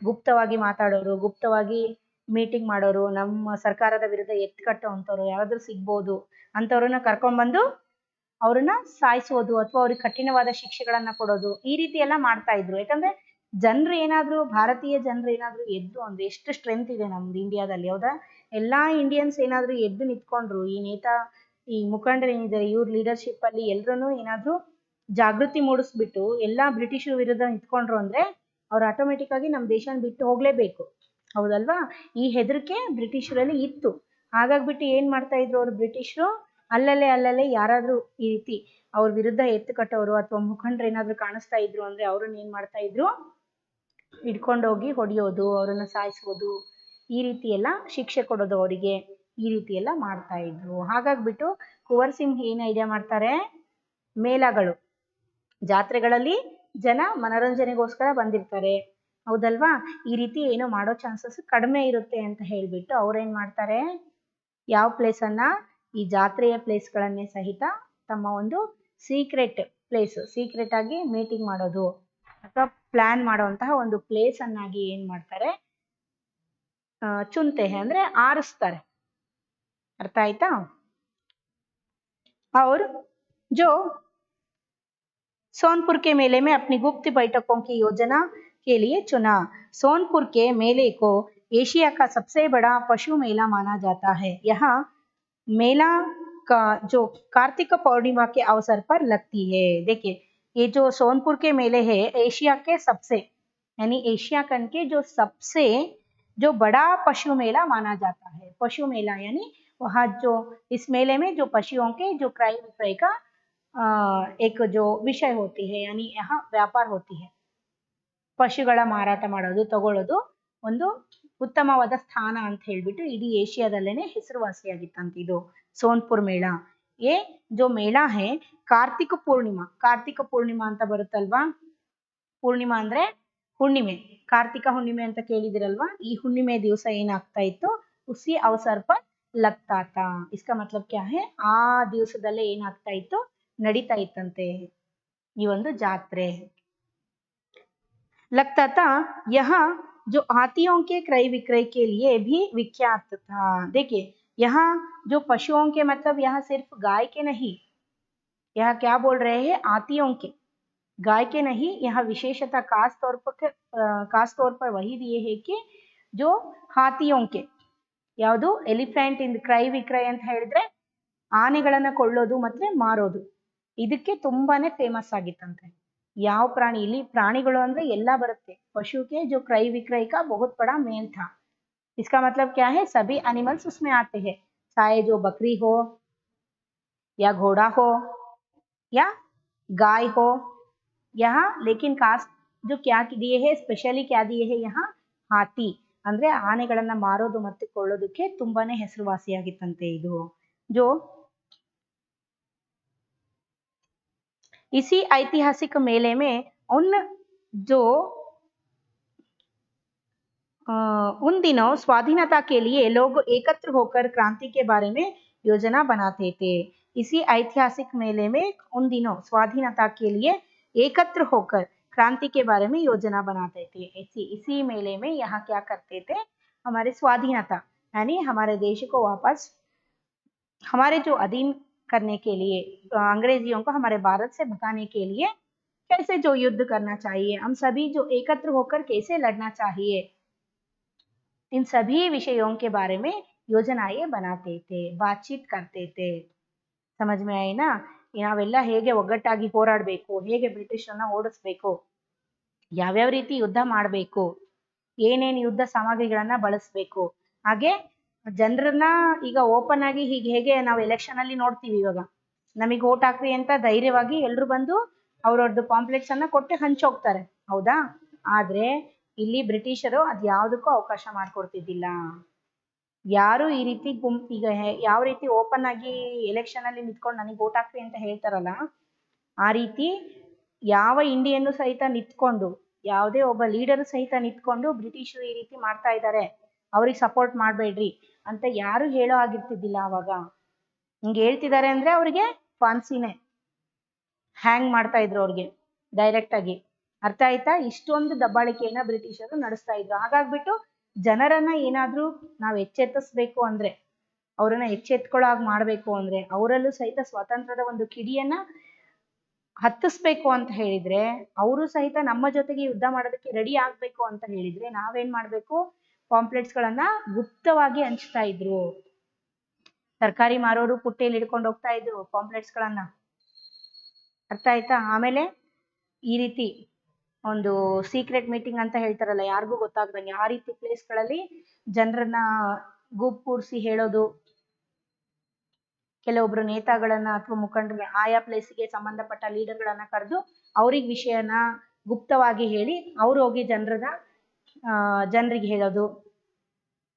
ಗುಪ್ತವಾಗಿ ಮಾತಾಡೋರು, ಗುಪ್ತವಾಗಿ ಮೀಟಿಂಗ್ ಮಾಡೋರು, ನಮ್ಮ ಸರ್ಕಾರದ ವಿರುದ್ಧ ಎತ್ಕಟ್ಟೋ ಅಂತವ್ರು ಯಾರಾದ್ರೂ ಸಿಗ್ಬಹುದು ಅಂತವ್ರನ್ನ ಕರ್ಕೊಂಡ್ಬಂದು ಅವ್ರನ್ನ ಸಾಯಿಸೋದು ಅಥವಾ ಅವ್ರಿಗೆ ಕಠಿಣವಾದ ಶಿಕ್ಷೆಗಳನ್ನ ಕೊಡೋದು, ಈ ರೀತಿ ಎಲ್ಲ ಮಾಡ್ತಾ ಇದ್ರು. ಯಾಕಂದ್ರೆ ಜನರು ಏನಾದ್ರು, ಭಾರತೀಯ ಜನರು ಏನಾದ್ರು ಎದ್ದು, ಅಂದ್ರೆ ಎಷ್ಟು ಸ್ಟ್ರೆಂತ್ ಇದೆ ನಮ್ದು ಇಂಡಿಯಾದಲ್ಲಿ, ಹೌದಾ. ಎಲ್ಲಾ ಇಂಡಿಯನ್ಸ್ ಏನಾದ್ರು ಎದ್ದು ನಿಂತ್ಕೊಂಡ್ರು, ಈ ಮುಖಂಡರು ಏನಿದ್ದಾರೆ ಇವ್ರ ಲೀಡರ್ಶಿಪ್ ಅಲ್ಲಿ ಎಲ್ರೂ ಏನಾದ್ರು ಜಾಗೃತಿ ಮೂಡಿಸ್ಬಿಟ್ಟು ಎಲ್ಲಾ ಬ್ರಿಟಿಷರ ವಿರುದ್ಧ ನಿಂತ್ಕೊಂಡ್ರು ಅಂದ್ರೆ ಅವ್ರು ಆಟೋಮೆಟಿಕ್ ಆಗಿ ನಮ್ಮ ದೇಶನ ಬಿಟ್ಟು ಹೋಗ್ಲೇಬೇಕು, ಹೌದಲ್ವಾ. ಈ ಹೆದರಿಕೆ ಬ್ರಿಟಿಷರಲ್ಲಿ ಇತ್ತು. ಹಾಗಾಗ್ಬಿಟ್ಟು ಏನ್ ಮಾಡ್ತಾ ಇದ್ರು ಅವ್ರು ಬ್ರಿಟಿಷರು, ಅಲ್ಲಲ್ಲೇ ಯಾರಾದ್ರೂ ಈ ರೀತಿ ಅವ್ರ ವಿರುದ್ಧ ಎತ್ತು ಕಟ್ಟೋರು ಅಥವಾ ಮುಖಂಡರು ಏನಾದ್ರು ಕಾಣಿಸ್ತಾ ಇದ್ರು ಅಂದ್ರೆ ಅವ್ರನ್ನ ಏನ್ ಮಾಡ್ತಾ ಇದ್ರು, ಹಿಡ್ಕೊಂಡೋಗಿ ಹೊಡೆಯೋದು, ಅವ್ರನ್ನ ಸಾಯಿಸೋದು, ಈ ರೀತಿ ಎಲ್ಲ ಶಿಕ್ಷೆ ಕೊಡೋದು ಅವರಿಗೆ, ಈ ರೀತಿ ಎಲ್ಲ ಮಾಡ್ತಾ ಇದ್ರು. ಹಾಗಾಗ್ಬಿಟ್ಟು ಕುಂವರ್ ಸಿಂಹ ಏನ್ ಐಡಿಯಾ ಮಾಡ್ತಾರೆ, ಮೇಳಗಳು, ಜಾತ್ರೆಗಳಲ್ಲಿ ಜನ ಮನೋರಂಜನೆಗೋಸ್ಕರ ಬಂದಿರ್ತಾರೆ, ಹೌದಲ್ವಾ, ಈ ರೀತಿ ಏನೋ ಮಾಡೋ ಚಾನ್ಸಸ್ ಕಡಿಮೆ ಇರುತ್ತೆ ಅಂತ ಹೇಳ್ಬಿಟ್ಟು ಅವ್ರೇನ್ ಮಾಡ್ತಾರೆ, ಯಾವ ಪ್ಲೇಸ್ ಅನ್ನ, ಈ ಜಾತ್ರೆಯ ಪ್ಲೇಸ್ಗಳನ್ನೇ ಸಹಿತ ತಮ್ಮ ಒಂದು ಸೀಕ್ರೆಟ್ ಆಗಿ ಮೀಟಿಂಗ್ ಮಾಡೋದು ಅಥವಾ ಪ್ಲಾನ್ ಮಾಡುವಂತಹ ಒಂದು ಪ್ಲೇಸ್ ಅನ್ನಾಗಿ ಏನ್ ಮಾಡ್ತಾರೆ, चुनते हैं ಅಂದ್ರೆ ಆರಿಸ್ತಾರೆ, ಅರ್ಥ ಆಯ್ತಾ. और जो सोनपुर के मेले में अपनी गुप्त बैठकों की योजना के लिए चुना। सोनपुर के मेले को एशिया का सबसे बड़ा पशु मेला माना जाता है। यहाँ मेला का जो कार्तिक पूर्णिमा के अवसर पर लगती है। देखिए ये जो सोनपुर के मेले है, एशिया के सबसे यानी एशिया खंड के जो सबसे जो बड़ा पशु मेला माना जाता है। पशु मेला यानी वहाँ जो इस मेले में जो पशुओं के जो क्रय विक्रय का एक जो विषय होती है, यानी यहाँ व्यापार होती है, ಪಶುಗಳ ಮಾರಾಟ ಮಾಡೋದು ತಗೊಳ್ಳೋದು ಒಂದು ಉತ್ತಮವಾದ ಸ್ಥಾನ ಅಂತ ಹೇಳ್ಬಿಟ್ಟು ಇಡೀ ಏಷ್ಯಾದಲ್ಲೇನೆ ಹೆಸರುವಾಸಿಯಾಗಿತ್ತಂತ ಇದು ಸೋನ್ಪುರ್ ಮೇಳ. ये जो मेला है ಕಾರ್ತಿಕ ಪೂರ್ಣಿಮಾ ಅಂತ ಬರುತ್ತಲ್ವಾ, ಪೂರ್ಣಿಮಾ ಅಂದ್ರೆ ಹುಣ್ಣಿಮೆ, ಕಾರ್ತಿಕ ಹುಣ್ಣಿಮೆ ಅಂತ ಕೇಳಿದಿರಲ್ವಾ, ಈ ಹುಣ್ಣಿಮೆ ದಿವಸ ಏನಾಗ್ತಾ ಇತ್ತು, ಉಸಿ ಅವಸರ್ ಪರ್ ಲಗ್ತಾ ತಾ. इसका मतलब क्या है, ಆ ದಿವಸದಲ್ಲೇ ಏನಾಗ್ತಾ ಇತ್ತು, ನಡೀತಾ ಇತ್ತಂತೆ ಈ ಒಂದು ಜಾತ್ರೆ. लगता था यहाँ जो हाथियों के क्रय विक्रय के लिए भी विख्यात था। देखिए यहाँ जो पशुओं के मतलब यहाँ सिर्फ गाय के नहीं, यहाँ क्या बोल रहे हैं, हाथियों के, गाय के नहीं, यहाँ विशेषता खास तौर पर वही दिए है कि जो हाथियों के, ಯಾವುದು ಎಲಿಫೆಂಟ್ ಇಂದ ಕ್ರೈ ವಿಕ್ರಯ ಅಂತ ಹೇಳಿದ್ರೆ ಆನೆಗಳನ್ನ ಕೊಳ್ಳೋದು ಮತ್ತೆ ಮಾರೋದು, ಇದಕ್ಕೆ ತುಂಬಾನೇ ಫೇಮಸ್ ಆಗಿತ್ತಂತೆ. ಯಾವ ಪ್ರಾಣಿ, ಇಲ್ಲಿ ಪ್ರಾಣಿಗಳು ಅಂದ್ರೆ ಎಲ್ಲಾ ಬರುತ್ತೆ. पशु के जो क्रय विक्रय का बहुत बड़ा मेल था. इसका मतलब क्या है, सभी एनिमल्स उसमें आते हैं, चाहे जो बकरी हो या घोड़ा हो या गाय हो यहाँ. लेकिन खास जो क्या दिए है, स्पेशली क्या दिए है यहाँ, हाथी ಅಂದ್ರೆ ಆನೆಗಳನ್ನ ಮಾರೋದು ಮತ್ತು ಕೊಳ್ಳೋದಕ್ಕೆ ತುಂಬಾನೇ ಹೆಸರುವಾಸಿಯಾಗಿತ್ತಂತೆ ಇದು. जो इसी ऐतिहासिक मेले में उन दिनों स्वाधीनता के लिए लोग एकत्र होकर क्रांति के बारे में योजना बनाते थे. इसी ऐतिहासिक मेले में उन दिनों स्वाधीनता के लिए एकत्र होकर क्रांति के बारे में योजना बनाते थे. इसी मेले में यहाँ क्या करते थे, हमारे स्वाधीनता यानी हमारे देश को वापस हमारे जो अधीन करने के लिए, अंग्रेजियों को हमारे भारत से भगाने के लिए कैसे जो युद्ध करना चाहिए, हम सभी जो एकत्र होकर कैसे लड़ना चाहिए, इन सभी विषयों के बारे में योजनाएं बनाते थे, बातचीत करते थे. समझ में आई ना. ನಾವೆಲ್ಲ ಹೇಗೆ ಒಗ್ಗಟ್ಟಾಗಿ ಹೋರಾಡಬೇಕು, ಹೇಗೆ ಬ್ರಿಟಿಷರನ್ನ ಓಡಿಸ್ಬೇಕು, ಯಾವ್ಯಾವ ರೀತಿ ಯುದ್ಧ ಮಾಡಬೇಕು, ಏನೇನು ಯುದ್ಧ ಸಾಮಗ್ರಿಗಳನ್ನ ಬಳಸಬೇಕು, ಹಾಗೆ ಜನರನ್ನ ಈಗ ಓಪನ್ ಆಗಿ ಹೀಗೆ ಹೇಗೆ ನಾವು ಎಲೆಕ್ಷನ್ ಅಲ್ಲಿ ನೋಡ್ತೀವಿ, ಇವಾಗ ನಮಗೆ ಓಟ್ ಹಾಕ್ರಿ ಅಂತ ಧೈರ್ಯವಾಗಿ ಎಲ್ರು ಬಂದು ಅವ್ರವ್ರದ್ದು ಪಾಂಪ್ಲೆಟ್ಸ್ ಅನ್ನ ಕೊಟ್ಟು ಹಂಚೋಗ್ತಾರೆ, ಹೌದಾ. ಆದ್ರೆ ಇಲ್ಲಿ ಬ್ರಿಟಿಷರು ಅದ್ ಯಾವ್ದಕ್ಕೂ ಅವಕಾಶ ಮಾಡ್ಕೊಡ್ತಿದ್ದಿಲ್ಲ. ಯಾರು ಈ ರೀತಿ ಈಗ ಯಾವ ರೀತಿ ಓಪನ್ ಆಗಿ ಎಲೆಕ್ಷನ್ ಅಲ್ಲಿ ನಿಂತ್ಕೊಂಡು ನನಗೆ ಓಟ್ ಹಾಕ್ರಿ ಅಂತ ಹೇಳ್ತಾರಲ್ಲ, ಆ ರೀತಿ ಯಾವ ಇಂಡಿಯನ್ನು ಸಹಿತ ನಿಂತ್ಕೊಂಡು, ಯಾವುದೇ ಒಬ್ಬ ಲೀಡರ್ ಸಹಿತ ನಿಂತ್ಕೊಂಡು ಬ್ರಿಟಿಷರು ಈ ರೀತಿ ಮಾಡ್ತಾ ಇದ್ದಾರೆ, ಅವ್ರಿಗೆ ಸಪೋರ್ಟ್ ಮಾಡಬೇಡ್ರಿ ಅಂತ ಯಾರು ಹೇಳೋ ಆಗಿರ್ತಿದ್ದಿಲ್ಲ ಅವಾಗ. ಹಿಂಗೆ ಹೇಳ್ತಿದ್ದಾರೆ ಅಂದ್ರೆ ಅವ್ರಿಗೆ ಫಾನ್ಸಿನೇ, ಹ್ಯಾಂಗ್ ಮಾಡ್ತಾ ಇದ್ರು ಅವ್ರಿಗೆ ಡೈರೆಕ್ಟ್ ಆಗಿ. ಅರ್ಥ ಆಯ್ತಾ. ಇಷ್ಟೊಂದು ದಬ್ಬಾಳಿಕೆಯನ್ನ ಬ್ರಿಟಿಷರು ನಡೆಸ್ತಾ ಇದ್ರು. ಹಾಗಾಗ್ಬಿಟ್ಟು ಜನರನ್ನ ಏನಾದ್ರೂ ನಾವು ಎಚ್ಚೆತ್ತಿಸ್ಬೇಕು ಅಂದ್ರೆ, ಅವರನ್ನ ಎಚ್ಚೆತ್ಕೊಳ್ಳೋ ಹಾಗೆ ಮಾಡ್ಬೇಕು ಅಂದ್ರೆ, ಅವರಲ್ಲೂ ಸಹಿತ ಸ್ವಾತಂತ್ರ್ಯದ ಒಂದು ಕಿಡಿಯನ್ನ ಹತ್ತಿಸ್ಬೇಕು ಅಂತ ಹೇಳಿದ್ರೆ, ಅವರು ಸಹಿತ ನಮ್ಮ ಜೊತೆಗೆ ಯುದ್ಧ ಮಾಡೋದಕ್ಕೆ ರೆಡಿ ಆಗ್ಬೇಕು ಅಂತ ಹೇಳಿದ್ರೆ ನಾವೇನ್ ಮಾಡ್ಬೇಕು, ಪಾಂಪ್ಲೆಟ್ಸ್ ಗಳನ್ನ ಗುಪ್ತವಾಗಿ ಹಂಚ್ತಾ ಇದ್ರು. ತರಕಾರಿ ಮಾರೋರು ಪುಟ್ಟೆಯಲ್ಲಿ ಹಿಡ್ಕೊಂಡು ಹೋಗ್ತಾ ಇದ್ರು ಪಾಂಪ್ಲೆಟ್ಸ್ ಗಳನ್ನ. ಅರ್ಥ ಆಯ್ತಾ. ಆಮೇಲೆ ಈ ರೀತಿ ಒಂದು ಸೀಕ್ರೆಟ್ ಮೀಟಿಂಗ್ ಅಂತ ಹೇಳ್ತಾರಲ್ಲ, ಯಾರಿಗೂ ಗೊತ್ತಾಗ್ದಂಗೆ ಆ ರೀತಿ ಪ್ಲೇಸ್ ಗಳಲ್ಲಿ ಜನರನ್ನ ಗುಂಪುಗೂಡಿಸಿ ಹೇಳೋದು, ಕೆಲವೊಬ್ರು ನೇತಾಗಳನ್ನ ಅಥವಾ ಮುಖಂಡರ ಆಯಾ ಪ್ಲೇಸ್ಗೆ ಸಂಬಂಧಪಟ್ಟ ಲೀಡರ್ಗಳನ್ನ ಕರೆದು ಅವ್ರಿಗೆ ವಿಷಯನ ಗುಪ್ತವಾಗಿ ಹೇಳಿ ಅವ್ರು ಹೋಗಿ ಜನರಿಗೆ ಹೇಳೋದು,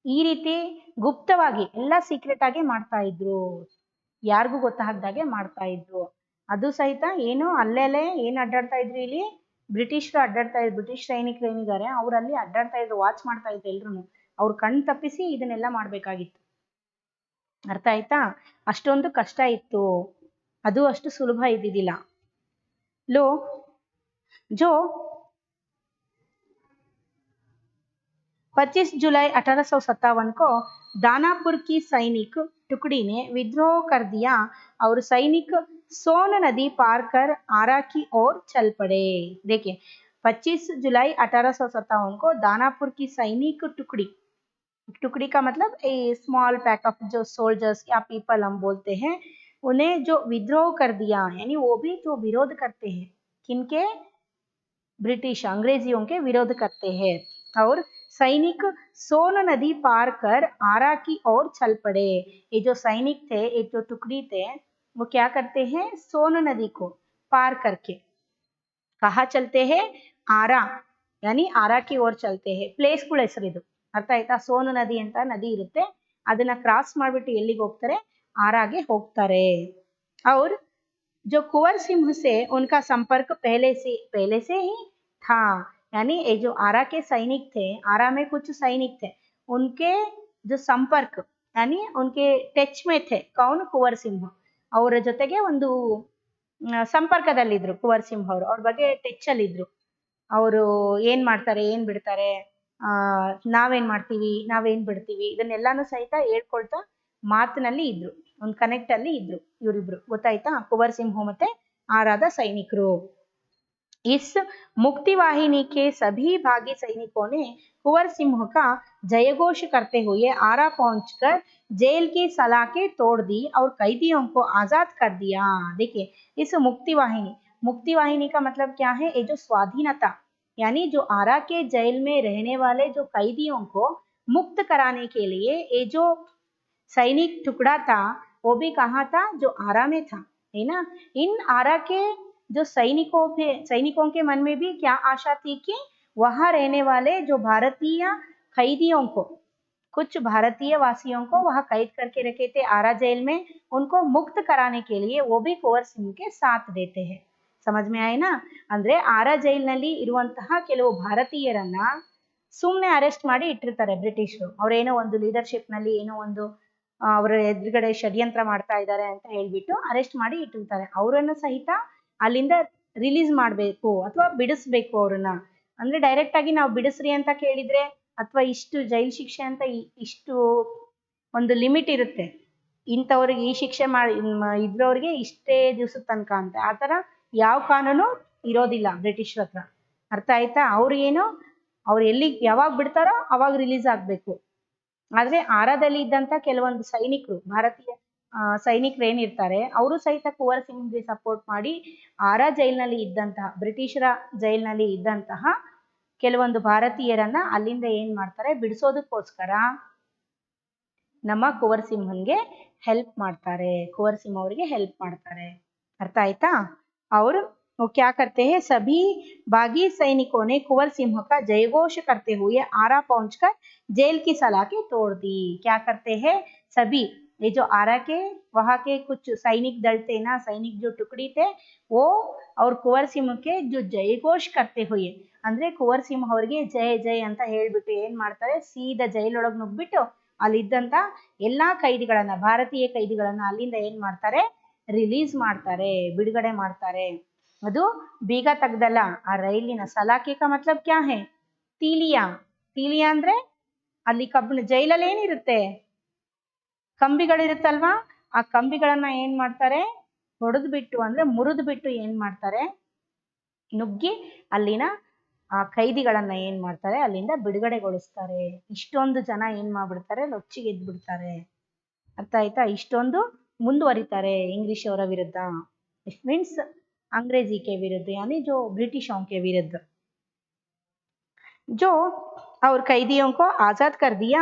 ಈ ರೀತಿ ಗುಪ್ತವಾಗಿ ಎಲ್ಲ ಸೀಕ್ರೆಟ್ ಆಗಿ ಮಾಡ್ತಾ ಇದ್ರು, ಯಾರಿಗೂ ಗೊತ್ತಾಗದಾಗೆ ಮಾಡ್ತಾ ಇದ್ರು. ಅದು ಸಹಿತ ಏನು ಅಲ್ಲೆಲ್ಲೇ ಏನ್ ಅಡ್ಡಾಡ್ತಾ ಇದ್ರು, ಇಲ್ಲಿ ಬ್ರಿಟಿಷರು ಅಡ್ಡಾಡ್ತಾ ಇದ್ರು, ಬ್ರಿಟಿಷ್ ಸೈನಿಕರು ಏನಿದ್ದಾರೆ ಅವ್ರಲ್ಲಿ ಅಡ್ಡಾಡ್ತಾ ಇದ್ರು, ವಾಚ್ ಮಾಡ್ತಾ ಇದ್ರು ಎಲ್ರು. ಅವ್ರ ಕಣ್ ತಪ್ಪಿಸಿ ಇದನ್ನೆಲ್ಲ ಮಾಡ್ಬೇಕಾಗಿತ್ತು. ಅರ್ಥ ಆಯ್ತಾ. ಅಷ್ಟೊಂದು ಕಷ್ಟ ಇತ್ತು, ಅದು ಅಷ್ಟು ಸುಲಭ ಇದ್ದಿದ್ದಿಲ್ಲ. लो जो 25 जुलाई 1857 को दानापुर की सैनिक टुकड़ी ने विद्रोह कर दिया और सैनिक सोन नदी पार कर आरा की ओर चल पड़े. देखिए 25 जुलाई 1857 को दानापुर की सैनिक टुकड़ी का मतलब ए स्मॉल पैक ऑफ जो सोल्जर्स या पीपल हम बोलते हैं, उन्हें जो विद्रोह कर दिया यानी वो भी जो विरोध करते हैं, किनके, ब्रिटिश अंग्रेजियों के विरोध करते हैं. और सैनिक सोन नदी पार कर आरा की ओर चल पड़े. ये जो सैनिक थे, एक जो टुकड़ी थे, वो क्या करते हैं, सोन नदी को पार करके कहाँ चलते हैं, आरा यानी आरा की ओर चलते हैं. प्लेस ಕೂಡ ಹೆಸರಿದು. ಅರ್ಥ ಆಯ್ತಾ. ಸೋನು ನದಿ ಅಂತ ನದಿ ಇರುತ್ತೆ, ಅದನ್ನ ಕ್ರಾಸ್ ಮಾಡ್ಬಿಟ್ಟು ಎಲ್ಲಿಗೆ ಹೋಗ್ತಾರೆ, ಆರಾಗೆ ಹೋಗ್ತಾರೆ. और जो कुंवर सिंह से उनका संपर्क पहले से ही था, यानी ये जो आरा के सैनिक थे, आरा में कुछ सैनिक थे, उनके जो संपर्क यानी उनके टच में थे कौन, कुंवर सिंह. ಅವರ ಜೊತೆಗೆ ಒಂದು ಸಂಪರ್ಕದಲ್ಲಿದ್ರು ಕುಂವರ್ ಸಿಂಹ ಅವರು, ಅವ್ರ ಬಗ್ಗೆ ಟಚ್ ಅಲ್ಲಿ ಇದ್ರು. ಅವರು ಏನ್ ಮಾಡ್ತಾರೆ, ಏನ್ ಬಿಡ್ತಾರೆ, ನಾವೇನ್ ಮಾಡ್ತೀವಿ, ನಾವೇನ್ ಬಿಡ್ತೀವಿ, ಇದನ್ನೆಲ್ಲಾನು ಸಹಿತ ಹೇಳ್ಕೊಳ್ತಾ ಮಾತಿನಲ್ಲಿ ಇದ್ರು, ಒಂದು ಕನೆಕ್ಟ್ ಅಲ್ಲಿ ಇದ್ರು ಇವರಿಬ್ರು. ಗೊತ್ತಾಯ್ತಾ? ಕುವರ್ ಸಿಂಹ ಮತ್ತೆ ಆರಾದ ಸೈನಿಕರು. इस मुक्ति वाहिनी के सभी भागी सैनिकों ने कुंवर सिंह का जयघोष करते हुए आरा पहुंचकर जेल की सलाखें तोड़ दी और कैदियों को आजाद कर दिया। देखिए, इस मुक्ति वाहिनी का मतलब क्या है? ये जो स्वाधीनता, यानी जो आरा के जेल में रहने वाले जो कैदियों को मुक्त कराने के लिए ये जो सैनिक टुकड़ा था वो भी कहाँ था? जो आरा में था, है ना। इन आरा के जो सैनिकों के मन में भी क्या आशा थी कि वहां रहने वाले जो भारतीय कैदियों को, कुछ भारतीय वासियों को वहां कैद करके रखे थे आरा जेल में, उनको मुक्त कराने के लिए वो भी कुंवर सिंह के साथ देते हैं। समझ में आए ना? ಅಂದ್ರೆ ಆರಾ ಜೈಲಿನಲ್ಲಿ ಇರುವಂತಹ ಕೆಲವು ಭಾರತೀಯರನ್ನ ಸುಮ್ಮನೆ ಅರೆಸ್ಟ್ ಮಾಡಿ ಇಟ್ಟಿರ್ತಾರೆ ಬ್ರಿಟಿಷರು. ಅವ್ರೇನೋ ಒಂದು ಲೀಡರ್ಶಿಪ್ ನಲ್ಲಿ ಏನೋ ಒಂದು ಅವರ ಎದುರುಗಡೆ ಷಡ್ಯಂತ್ರ ಮಾಡ್ತಾ ಇದ್ದಾರೆ ಅಂತ ಹೇಳ್ಬಿಟ್ಟು ಅರೆಸ್ಟ್ ಮಾಡಿ ಇಟ್ಟಿರ್ತಾರೆ. ಅವರನ್ನು ಸಹಿತ ಅಲ್ಲಿಂದ ರಿಲೀಸ್ ಮಾಡಬೇಕು ಅಥವಾ ಬಿಡಿಸ್ಬೇಕು ಅವ್ರನ್ನ. ಅಂದ್ರೆ ಡೈರೆಕ್ಟ್ ಆಗಿ ನಾವು ಬಿಡಿಸ್ರಿ ಅಂತ ಕೇಳಿದ್ರೆ ಅಥವಾ ಇಷ್ಟು ಜೈಲ್ ಶಿಕ್ಷೆ ಅಂತ ಇಷ್ಟು ಒಂದು ಲಿಮಿಟ್ ಇರುತ್ತೆ, ಇಂಥವ್ರಿಗೆ ಈ ಶಿಕ್ಷೆ ಮಾಡಿ ಇದ್ರವ್ರಿಗೆ ಇಷ್ಟೇ ದಿವಸದ ತನಕ ಅಂತ. ಆ ಥರ ಯಾವ ಕಾನೂನು ಇರೋದಿಲ್ಲ ಬ್ರಿಟಿಷರ ಹತ್ರ. ಅರ್ಥ ಆಯ್ತಾ? ಅವ್ರಿಗೇನು ಅವ್ರು ಎಲ್ಲಿ ಯಾವಾಗ ಬಿಡ್ತಾರೋ ಅವಾಗ ರಿಲೀಸ್ ಆಗಬೇಕು. ಆದ್ರೆ ಆರಾದಲ್ಲಿ ಇದ್ದಂತ ಕೆಲವೊಂದು ಸೈನಿಕರು, ಭಾರತೀಯ ಸೈನಿಕರು ಏನಿರ್ತಾರೆ ಅವರು ಸಹಿತ ಕುಂವರ್ ಸಿಂಗ್ಗೆ ಸಪೋರ್ಟ್ ಮಾಡಿ ಆರಾ ಜೈಲ್ನಲ್ಲಿ ಇದ್ದಂತಹ, ಬ್ರಿಟಿಷರ ಜೈಲ್ನಲ್ಲಿ ಇದ್ದಂತಹ ಕೆಲವೊಂದು ಭಾರತೀಯರನ್ನ ಅಲ್ಲಿಂದ ಏನ್ ಮಾಡ್ತಾರೆ, ಬಿಡಿಸೋದಕ್ಕೋಸ್ಕರ ನಮ್ಮ ಕುಂವರ್ ಸಿಂಹನ್ಗೆ ಹೆಲ್ಪ್ ಮಾಡ್ತಾರೆ, ಕುಂವರ್ ಸಿಂಹ ಅವರಿಗೆ ಹೆಲ್ಪ್ ಮಾಡ್ತಾರೆ. ಅರ್ಥ ಆಯ್ತಾ? और वो क्या करते हैं, सभी बागी सैनिकों ने कुंवर सिंह का जयघोष करते हुए आरा पहुंचकर जेल की सलाखें तोड़ दी। क्या करते हैं सभी, ये जो आरा के वहां के कुछ सैनिक दल थे ना, सैनिक जो टुकड़ी थे वो और कुंवर सिंह के जो जयघोष करते हुए, ಅಂದ್ರೆ ಕುಂವರ್ ಸಿಂಹ ಅವರಿಗೆ ಜಯ ಜಯ ಅಂತ ಹೇಳ್ಬಿಟ್ಟು ಏನ್ ಮಾಡ್ತಾರೆ, ಸೀದಾ ಜೈಲೊಳಗೆ ನುಗ್ಬಿಟ್ಟು ಅಲ್ಲಿದ್ದಂತ ಎಲ್ಲಾ ಕೈದಿಗಳನ್ನ, ಭಾರತೀಯ ಕೈದಿಗಳನ್ನ ಅಲ್ಲಿಂದ ಏನ್ ಮಾಡ್ತಾರೆ, ರಿಲೀಸ್ ಮಾಡ್ತಾರೆ, ಬಿಡುಗಡೆ ಮಾಡ್ತಾರೆ. ಅದು ಬೀಗ ತೆಗ್ದಲ್ಲ, ಆ ರೈಲಿನ ಸಲಾಕೆ ಕಾ ಮತ್ಲಬ್ ಕ್ಯಾ ಹೈ, ತೀಲಿಯಾ. ತೀಲಿಯಾ ಅಂದ್ರೆ ಅಲ್ಲಿ ಕಬ್ಬಿಣ ಜೈಲಲ್ಲಿ ಏನಿರುತ್ತೆ, ಕಂಬಿಗಳಿರುತ್ತಲ್ವಾ, ಆ ಕಂಬಿಗಳನ್ನ ಏನ್ ಮಾಡ್ತಾರೆ, ಹೊಡೆದು ಬಿಟ್ಟು ಅಂದ್ರೆ ಮುರಿದು ಬಿಟ್ಟು ಏನ್ ಮಾಡ್ತಾರೆ, ನುಗ್ಗಿ ಅಲ್ಲಿನ ಆ ಕೈದಿಗಳನ್ನ ಏನ್ ಮಾಡ್ತಾರೆ, ಅಲ್ಲಿಂದ ಬಿಡುಗಡೆಗೊಳಿಸ್ತಾರೆ. ಇಷ್ಟೊಂದು ಜನ ಏನ್ ಮಾಡ್ಬಿಡ್ತಾರೆ, ರೊಚ್ಚಿಗೆ ಎದ್ಬಿಡ್ತಾರೆ. ಅರ್ಥ ಆಯ್ತಾ? ಇಷ್ಟೊಂದು ಮುಂದುವರಿತಾರೆ इंग्लिश ಅವರ विरुद्ध, इट मीन्स अंग्रेजी के विरुद्ध, यानी जो ब्रिटिशों के विरुद्ध, जो और कैदियों को आजाद कर दिया।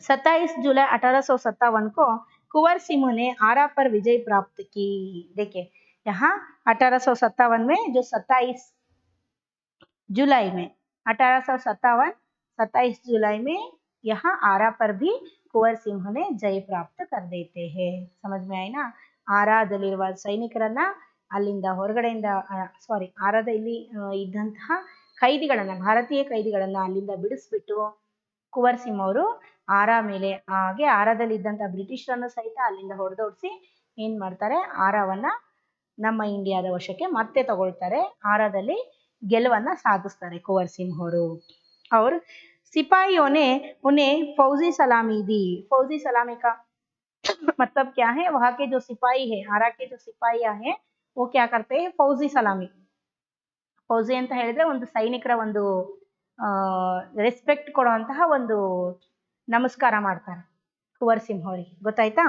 27 जुलाई 1857 को कुंवर सिंह ने आरा पर विजय प्राप्त की। देखिए यहाँ 1857 में जो 27 जुलाई में 1857 27 जुलाई में यहाँ आरा पर भी ಕುಂವರ್ ಸಿಂಹನೇ ಜಯ ಪ್ರಾಪ್ತ ಕರ್ ದೇತೆ ಹೇ. ಸಮಜ್ ಮೇ ಆಯ್ನಾ? ಆರಾದಲ್ಲಿರುವ ಸೈನಿಕರನ್ನ ಅಲ್ಲಿಂದ ಹೊರಗಡೆಯಿಂದ ಆರಾದ ಇಲ್ಲಿ ಇದ್ದಂತಹ ಕೈದಿಗಳನ್ನ, ಭಾರತೀಯ ಕೈದಿಗಳನ್ನ ಅಲ್ಲಿಂದ ಬಿಡಿಸ್ಬಿಟ್ಟು ಕುಂವರ್ ಸಿಂಹ ಅವರು ಆರಾ ಮೇಲೆ, ಹಾಗೆ ಆರಾದಲ್ಲಿ ಇದ್ದಂತಹ ಬ್ರಿಟಿಷರನ್ನು ಸಹಿತ ಅಲ್ಲಿಂದ ಹೊಡೆದೋಡಿಸಿ ಏನ್ ಮಾಡ್ತಾರೆ, ಆರಾವನ್ನ ನಮ್ಮ ಇಂಡಿಯಾದ ವಶಕ್ಕೆ ಮತ್ತೆ ತಗೊಳ್ತಾರೆ. ಆರಾದಲ್ಲಿ ಗೆಲುವನ್ನ ಸಾಧಿಸ್ತಾರೆ ಕುಂವರ್ ಸಿಂಹ ಅವರು. और सिपाहियों ने उन्हें फौजी सलामी दी। फौजी सलामी का मतलब क्या है, वहां के जो सिपाही है, आरा के जो सिपाहिया है वो क्या करते हैं, फौजी सलामी. फौजी ಅಂತ ಹೇಳಿದ್ರೆ ಒಂದು ಸೈನಿಕರ ಒಂದು ರೆಸ್ಪೆಕ್ಟ್ ಕೊಡುವಂತಹ ಒಂದು ನಮಸ್ಕಾರ ಮಾಡ್ತಾರೆ ಕುಂವರ್ ಸಿಂಹ ಅವರಿಗೆ. ಗೊತ್ತಾಯ್ತಾ?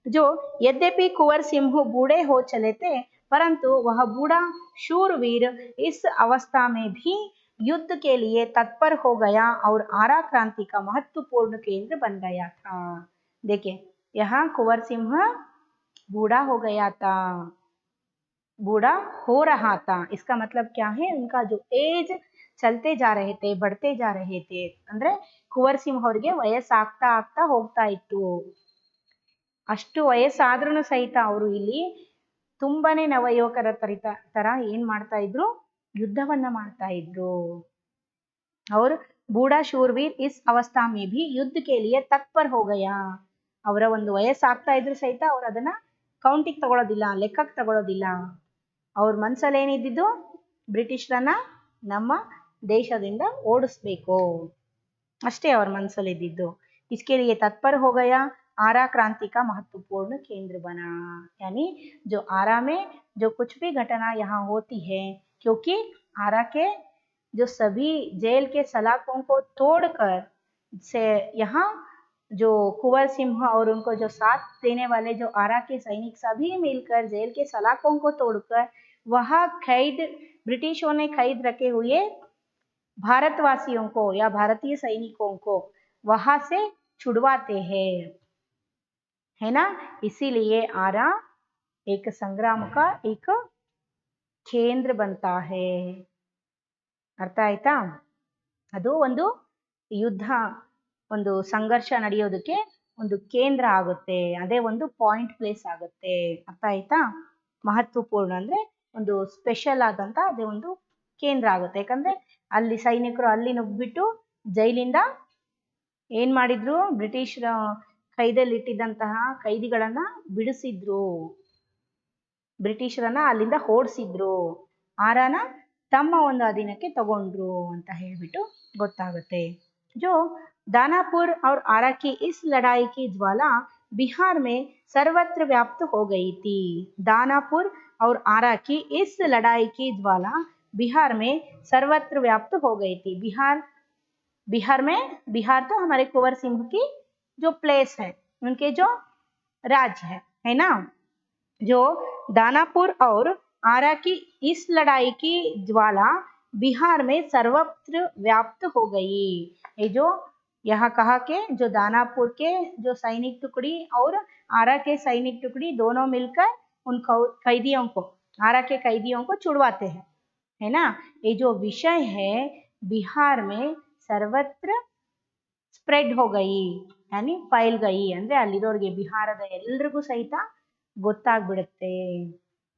जो यद्यपि कुंवर सिंह बूढ़े हो चले थे परंतु वह बूढ़ा शूरवीर इस अवस्था में भी युद्ध के लिए तत्पर हो गया और आरा क्रांति का महत्वपूर्ण केंद्र बन गया था। देखिए यहाँ कुंवर सिंह बूढ़ा हो गया था, बूढ़ा हो रहा था, इसका मतलब क्या है, उनका जो एज चलते जा रहे थे, बढ़ते जा रहे थे. ಅಂದ್ರೆ ಕುಂವರ್ ಸಿಂಹ ಅವರಿಗೆ ವಯಸ್ಸಾಗ್ತಾ ಆಗ್ತಾ ಹೋಗ್ತಾ ಇತ್ತು. ಅಷ್ಟು ವಯಸ್ಸಾದ್ರೂ ಸಹಿತ ಅವರು ಇಲ್ಲಿ ತುಂಬಾನೇ ನವಯುವಕರ ತರ ಏನ್ ಮಾಡ್ತಾ ಇದ್ರು, ಯುದ್ಧವನ್ನ ಮಾಡ್ತಾ ಇದ್ರು. और बूढ़ा शूरवीर इस अवस्था में भी युद्ध के लिए तत्पर हो गया. ಅವರ ಒಂದು ವಯಸ್ಸಾಗ್ತಾ ಇದ್ರು ಸಹಿತ ಅವ್ರು ಅದನ್ನ ಕೌಂಟಿಗೆ ತಗೊಳ್ಳೋದಿಲ್ಲ, ಲೆಕ್ಕಕ್ಕೆ ತಗೊಳ್ಳೋದಿಲ್ಲ. ಅವ್ರ ಮನ್ಸಲ್ಲಿ ಏನಿದ್ದು, ಬ್ರಿಟಿಷರನ್ನ ನಮ್ಮ ದೇಶದಿಂದ ಓಡಿಸ್ಬೇಕು ಅಷ್ಟೇ ಅವ್ರ ಮನಸ್ಸಲ್ಲಿ ಇದ್ದಿದ್ದು. इसके लिए तत्पर हो गया आरा क्रांति का महत्वपूर्ण केंद्र बना, यानी जो आरा में जो कुछ भी घटना यहाँ होती है, क्योंकि आरा के जो सभी जेल के सलाखों को तोड़कर से यहाँ जो कुंवर सिंह और उनको जो साथ देने वाले जो आरा के सैनिक सभी मिलकर जेल के सलाखों को तोड़कर वहाँ कैद ब्रिटिशों ने कैद रखे हुए भारतवासियों को या भारतीय सैनिकों को वहां से छुड़वाते हैं, है ना। इसीलिए आरा एक संग्राम का एक केंद्र बनता है. ಅರ್ಥ ಆಯ್ತಾ? ಅದು ಒಂದು ಯುದ್ಧ, ಒಂದು ಸಂಘರ್ಷ ನಡೆಯೋದಕ್ಕೆ ಒಂದು ಕೇಂದ್ರ ಆಗುತ್ತೆ, ಅದೇ ಒಂದು ಪಾಯಿಂಟ್ ಪ್ಲೇಸ್ ಆಗುತ್ತೆ. ಅರ್ಥ ಆಯ್ತಾ? ಮಹತ್ವಪೂರ್ಣ ಅಂದ್ರೆ ಒಂದು ಸ್ಪೆಷಲ್ ಆದಂತ ಅದೇ ಒಂದು ಕೇಂದ್ರ ಆಗುತ್ತೆ. ಯಾಕಂದ್ರೆ ಅಲ್ಲಿ ಸೈನಿಕರು ಅಲ್ಲಿ ನುಗ್ಬಿಟ್ಟು ಜೈಲಿಂದ ಏನ್ ಮಾಡಿದ್ರು, ಬ್ರಿಟಿಷ್ ಕೈದಲ್ಲಿ ಇಟ್ಟಿದ್ದಂತಹ ಕೈದಿಗಳನ್ನ ಬಿಡಿಸಿದ್ರು, ಬ್ರಿಟಿಷರನ್ನ ಅಲ್ಲಿಂದ ಓಡಿಸಿದ್ರು, ಆರಾನ ತಮ್ಮ ಒಂದು ಅಧೀನಕ್ಕೆ ತಗೊಂಡ್ರು ಅಂತ ಹೇಳ್ಬಿಟ್ಟು ಗೊತ್ತಾಗುತ್ತೆ. जो दानापुर और आरा की इस लड़ाई की ज्वाला बिहार में सर्वत्र व्याप्त हो गई थी. दानापुर और आरा की इस लड़ाई की ज्वाला बिहार में सर्वत्र व्याप्त हो गई थी. बिहार में, बिहार तो हमारे कुंवर सिंह की जो प्लेस है, उनके जो राज्य है ना. जो दानापुर और आरा की इस लड़ाई की ज्वाला बिहार में सर्वत्र व्याप्त हो गई. ये जो यहाँ कहा के जो दानापुर के जो सैनिक टुकड़ी और आरा के सैनिक टुकड़ी दोनों मिलकर उन कैदियों को, आरा के कैदियों को छुड़वाते हैं, है ना. ये जो विषय है बिहार में सर्वत्र स्प्रेड हो गई, यानी फैल गई ಅಂದ್ರೆ ಅಲ್ಲಿರೋರಿಗೆ ಬಿಹಾರದ ಎಲ್ಲರಿಗೂ ಸಹಿತ ಗೊತ್ತಾಗ್ಬಿಡುತ್ತೆ.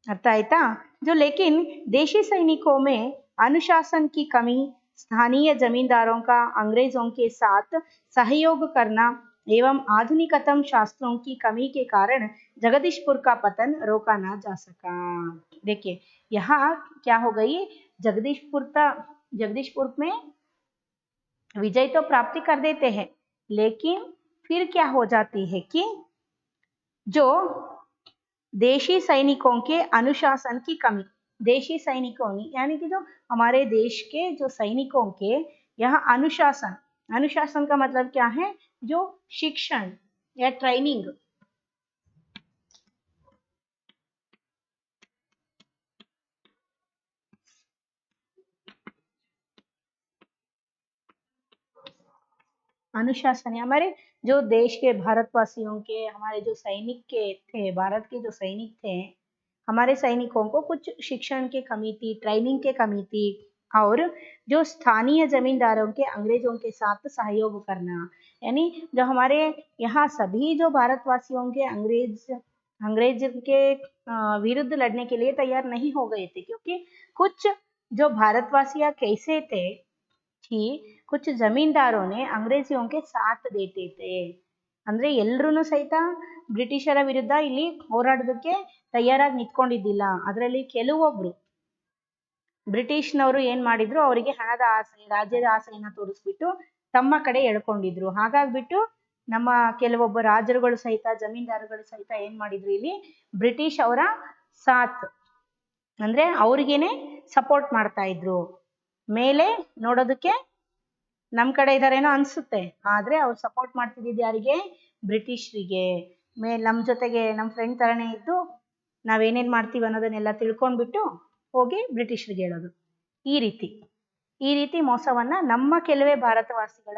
अर्थ आयता? जो लेकिन देशी सैनिकों में अनुशासन की कमी, स्थानीय जमींदारों का अंग्रेजों के साथ सहयोग करना एवं आधुनिकतम शास्त्रों की कमी के कारण जगदीशपुर का पतन रोका ना जा सका. देखिए यहाँ क्या हो गई, जगदीशपुर में विजय तो प्राप्ति कर देते हैं, लेकिन फिर क्या हो जाती है कि जो देशी सैनिकों के अनुशासन की कमी, देशी सैनिकों यानी कि जो हमारे देश के जो सैनिकों के यहाँ अनुशासन, अनुशासन का मतलब क्या है, जो शिक्षण या ट्रेनिंग, अनुशासन हमारे जो देश के भारतवासियों के, हमारे जो सैनिक के थे, भारत के जो सैनिक थे, हमारे सैनिकों को कुछ शिक्षण की कमी थी, ट्रेनिंग की कमी थी, और जो स्थानीय जमींदारों के अंग्रेजों के साथ सहयोग करना, यानी जो हमारे यहाँ सभी जो भारतवासियों के अंग्रेज के विरुद्ध लड़ने के लिए तैयार नहीं हो गए थे, क्योंकि कुछ जो भारतवासियां कैसे थे कि कुछ जमींदारों ने अंग्रेजियों के साथ देते थे. ಅಂದ್ರೆ ಎಲ್ಲರೂ ಸಹಿತ ಬ್ರಿಟಿಷರ ವಿರುದ್ಧ ಇಲ್ಲಿ ಹೋರಾಡೋದಕ್ಕೆ ತಯಾರಾಗಿ ನಿಂತ್ಕೊಂಡಿದ್ದಿಲ್ಲ. ಅದರಲ್ಲಿ ಕೆಲವೊಬ್ರು ಬ್ರಿಟಿಷ್ನವರು ಏನ್ ಮಾಡಿದ್ರು, ಅವರಿಗೆ ಹಣದ ಆಸೆ, ರಾಜ್ಯದ ಆಸೆಯನ್ನ ತೋರಿಸ್ಬಿಟ್ಟು ತಮ್ಮ ಕಡೆ ಎಳ್ಕೊಂಡಿದ್ರು. ಹಾಗಾಗ್ಬಿಟ್ಟು ನಮ್ಮ ಕೆಲವೊಬ್ಬ ರಾಜರುಗಳು ಸಹಿತ, ಜಮೀನ್ದಾರುಗಳು ಸಹಿತ ಏನ್ ಮಾಡಿದ್ರು, ಇಲ್ಲಿ ಬ್ರಿಟಿಷ್ ಅವರ ಸಾಥ್ ಅಂದ್ರೆ ಅವ್ರಿಗೇನೆ ಸಪೋರ್ಟ್ ಮಾಡ್ತಾ ಇದ್ರು. ಮೇಲೆ ನೋಡೋದಕ್ಕೆ ನಮ್ ಕಡೆ ಇದಾರೇನೋ ಅನ್ಸುತ್ತೆ, ಆದ್ರೆ ಅವ್ರು ಸಪೋರ್ಟ್ ಮಾಡ್ತಿದ್ದಿದ್ದು ಯಾರಿಗೆ, ಬ್ರಿಟಿಷರಿಗೆ. ನಮ್ ಜೊತೆಗೆ ನಮ್ ಫ್ರೆಂಡ್ ತರನೇ ಇದ್ದು ನಾವೇನೇನ್ ಮಾಡ್ತೀವಿ ಅನ್ನೋದನ್ನೆಲ್ಲ ತಿಳ್ಕೊಂಡ್ಬಿಟ್ಟು ಹೋಗಿ ಬ್ರಿಟಿಷರಿಗೆ ಹೇಳೋದು. ಈ ರೀತಿ ಮೋಸವನ್ನ ನಮ್ಮ ಕೆಲವೇ ಭಾರತವಾಸಿಗಳ,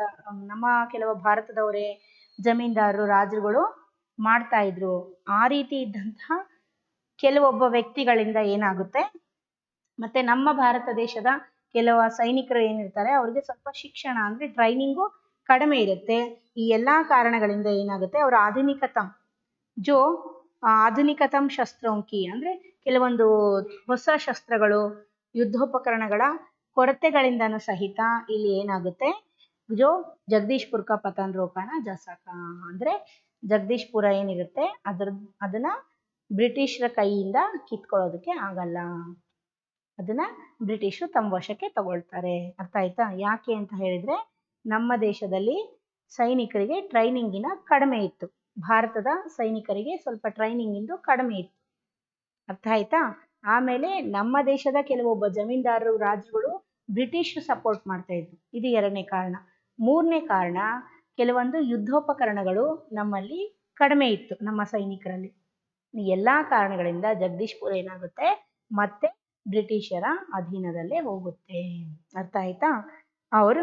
ನಮ್ಮ ಕೆಲವು ಭಾರತದವರೇ ಜಮೀನ್ದಾರರು, ರಾಜರುಗಳು ಮಾಡ್ತಾ ಇದ್ರು. ಆ ರೀತಿ ಇದ್ದಂತಹ ಕೆಲವೊಬ್ಬ ವ್ಯಕ್ತಿಗಳಿಂದ ಏನಾಗುತ್ತೆ, ಮತ್ತೆ ನಮ್ಮ ಭಾರತ ದೇಶದ ಕೆಲವು ಸೈನಿಕರು ಏನಿರ್ತಾರೆ ಅವ್ರಿಗೆ ಸ್ವಲ್ಪ ಶಿಕ್ಷಣ ಅಂದ್ರೆ ಟ್ರೈನಿಂಗು ಕಡಿಮೆ ಇರುತ್ತೆ. ಈ ಎಲ್ಲಾ ಕಾರಣಗಳಿಂದ ಏನಾಗುತ್ತೆ, ಅವರ ಆಧುನಿಕತಮ್ ಶಸ್ತ್ರೋಂಕಿ ಅಂದ್ರೆ ಕೆಲವೊಂದು ಹೊಸ ಶಸ್ತ್ರಗಳು, ಯುದ್ಧೋಪಕರಣಗಳ ಕೊರತೆಗಳಿಂದನೂ ಸಹಿತ ಇಲ್ಲಿ ಏನಾಗುತ್ತೆ, ಜೋ ಜಗದೀಶ್ಪುರ ಕಾ ಪತನ್ ರೋಕಾನ ಜಾ ಸಕಾ, ಅಂದ್ರೆ ಜಗದೀಶ್ಪುರ ಏನಿರುತ್ತೆ ಅದನ್ನ ಬ್ರಿಟಿಷರ ಕೈಯಿಂದ ಕಿತ್ಕೊಳ್ಳೋದಕ್ಕೆ ಆಗಲ್ಲ. ಅದನ್ನ ಬ್ರಿಟಿಷರು ತಮ್ಮ ವಶಕ್ಕೆ ತಗೊಳ್ತಾರೆ. ಅರ್ಥ ಆಯ್ತಾ? ಯಾಕೆ ಅಂತ ಹೇಳಿದ್ರೆ ನಮ್ಮ ದೇಶದಲ್ಲಿ ಸೈನಿಕರಿಗೆ ಟ್ರೈನಿಂಗಿನ ಕಡಿಮೆ ಇತ್ತು. ಭಾರತದ ಸೈನಿಕರಿಗೆ ಸ್ವಲ್ಪ ಟ್ರೈನಿಂಗ್ ಕಡಿಮೆ ಇತ್ತು. ಅರ್ಥ ಆಯ್ತಾ? ಆಮೇಲೆ ನಮ್ಮ ದೇಶದ ಕೆಲವೊಬ್ಬ ಜಮೀನ್ದಾರರು ರಾಜರುಗಳು ಬ್ರಿಟಿಷ್ ಸಪೋರ್ಟ್ ಮಾಡ್ತಾ ಇದ್ರು. ಇದು 2ನೇ ಕಾರಣ. 3ನೇ ಕಾರಣ, ಕೆಲವೊಂದು ಯುದ್ಧೋಪಕರಣಗಳು ನಮ್ಮಲ್ಲಿ ಕಡಿಮೆ ಇತ್ತು ನಮ್ಮ ಸೈನಿಕರಲ್ಲಿ. ಈ ಎಲ್ಲಾ ಕಾರಣಗಳಿಂದ ಜಗದೀಶ್ಪುರ ಏನಾಗುತ್ತೆ, ಮತ್ತೆ ಬ್ರಿಟಿಷರ ಅಧೀನದಲ್ಲೇ ಹೋಗುತ್ತೆ. ಅರ್ಥ ಆಯ್ತಾ? और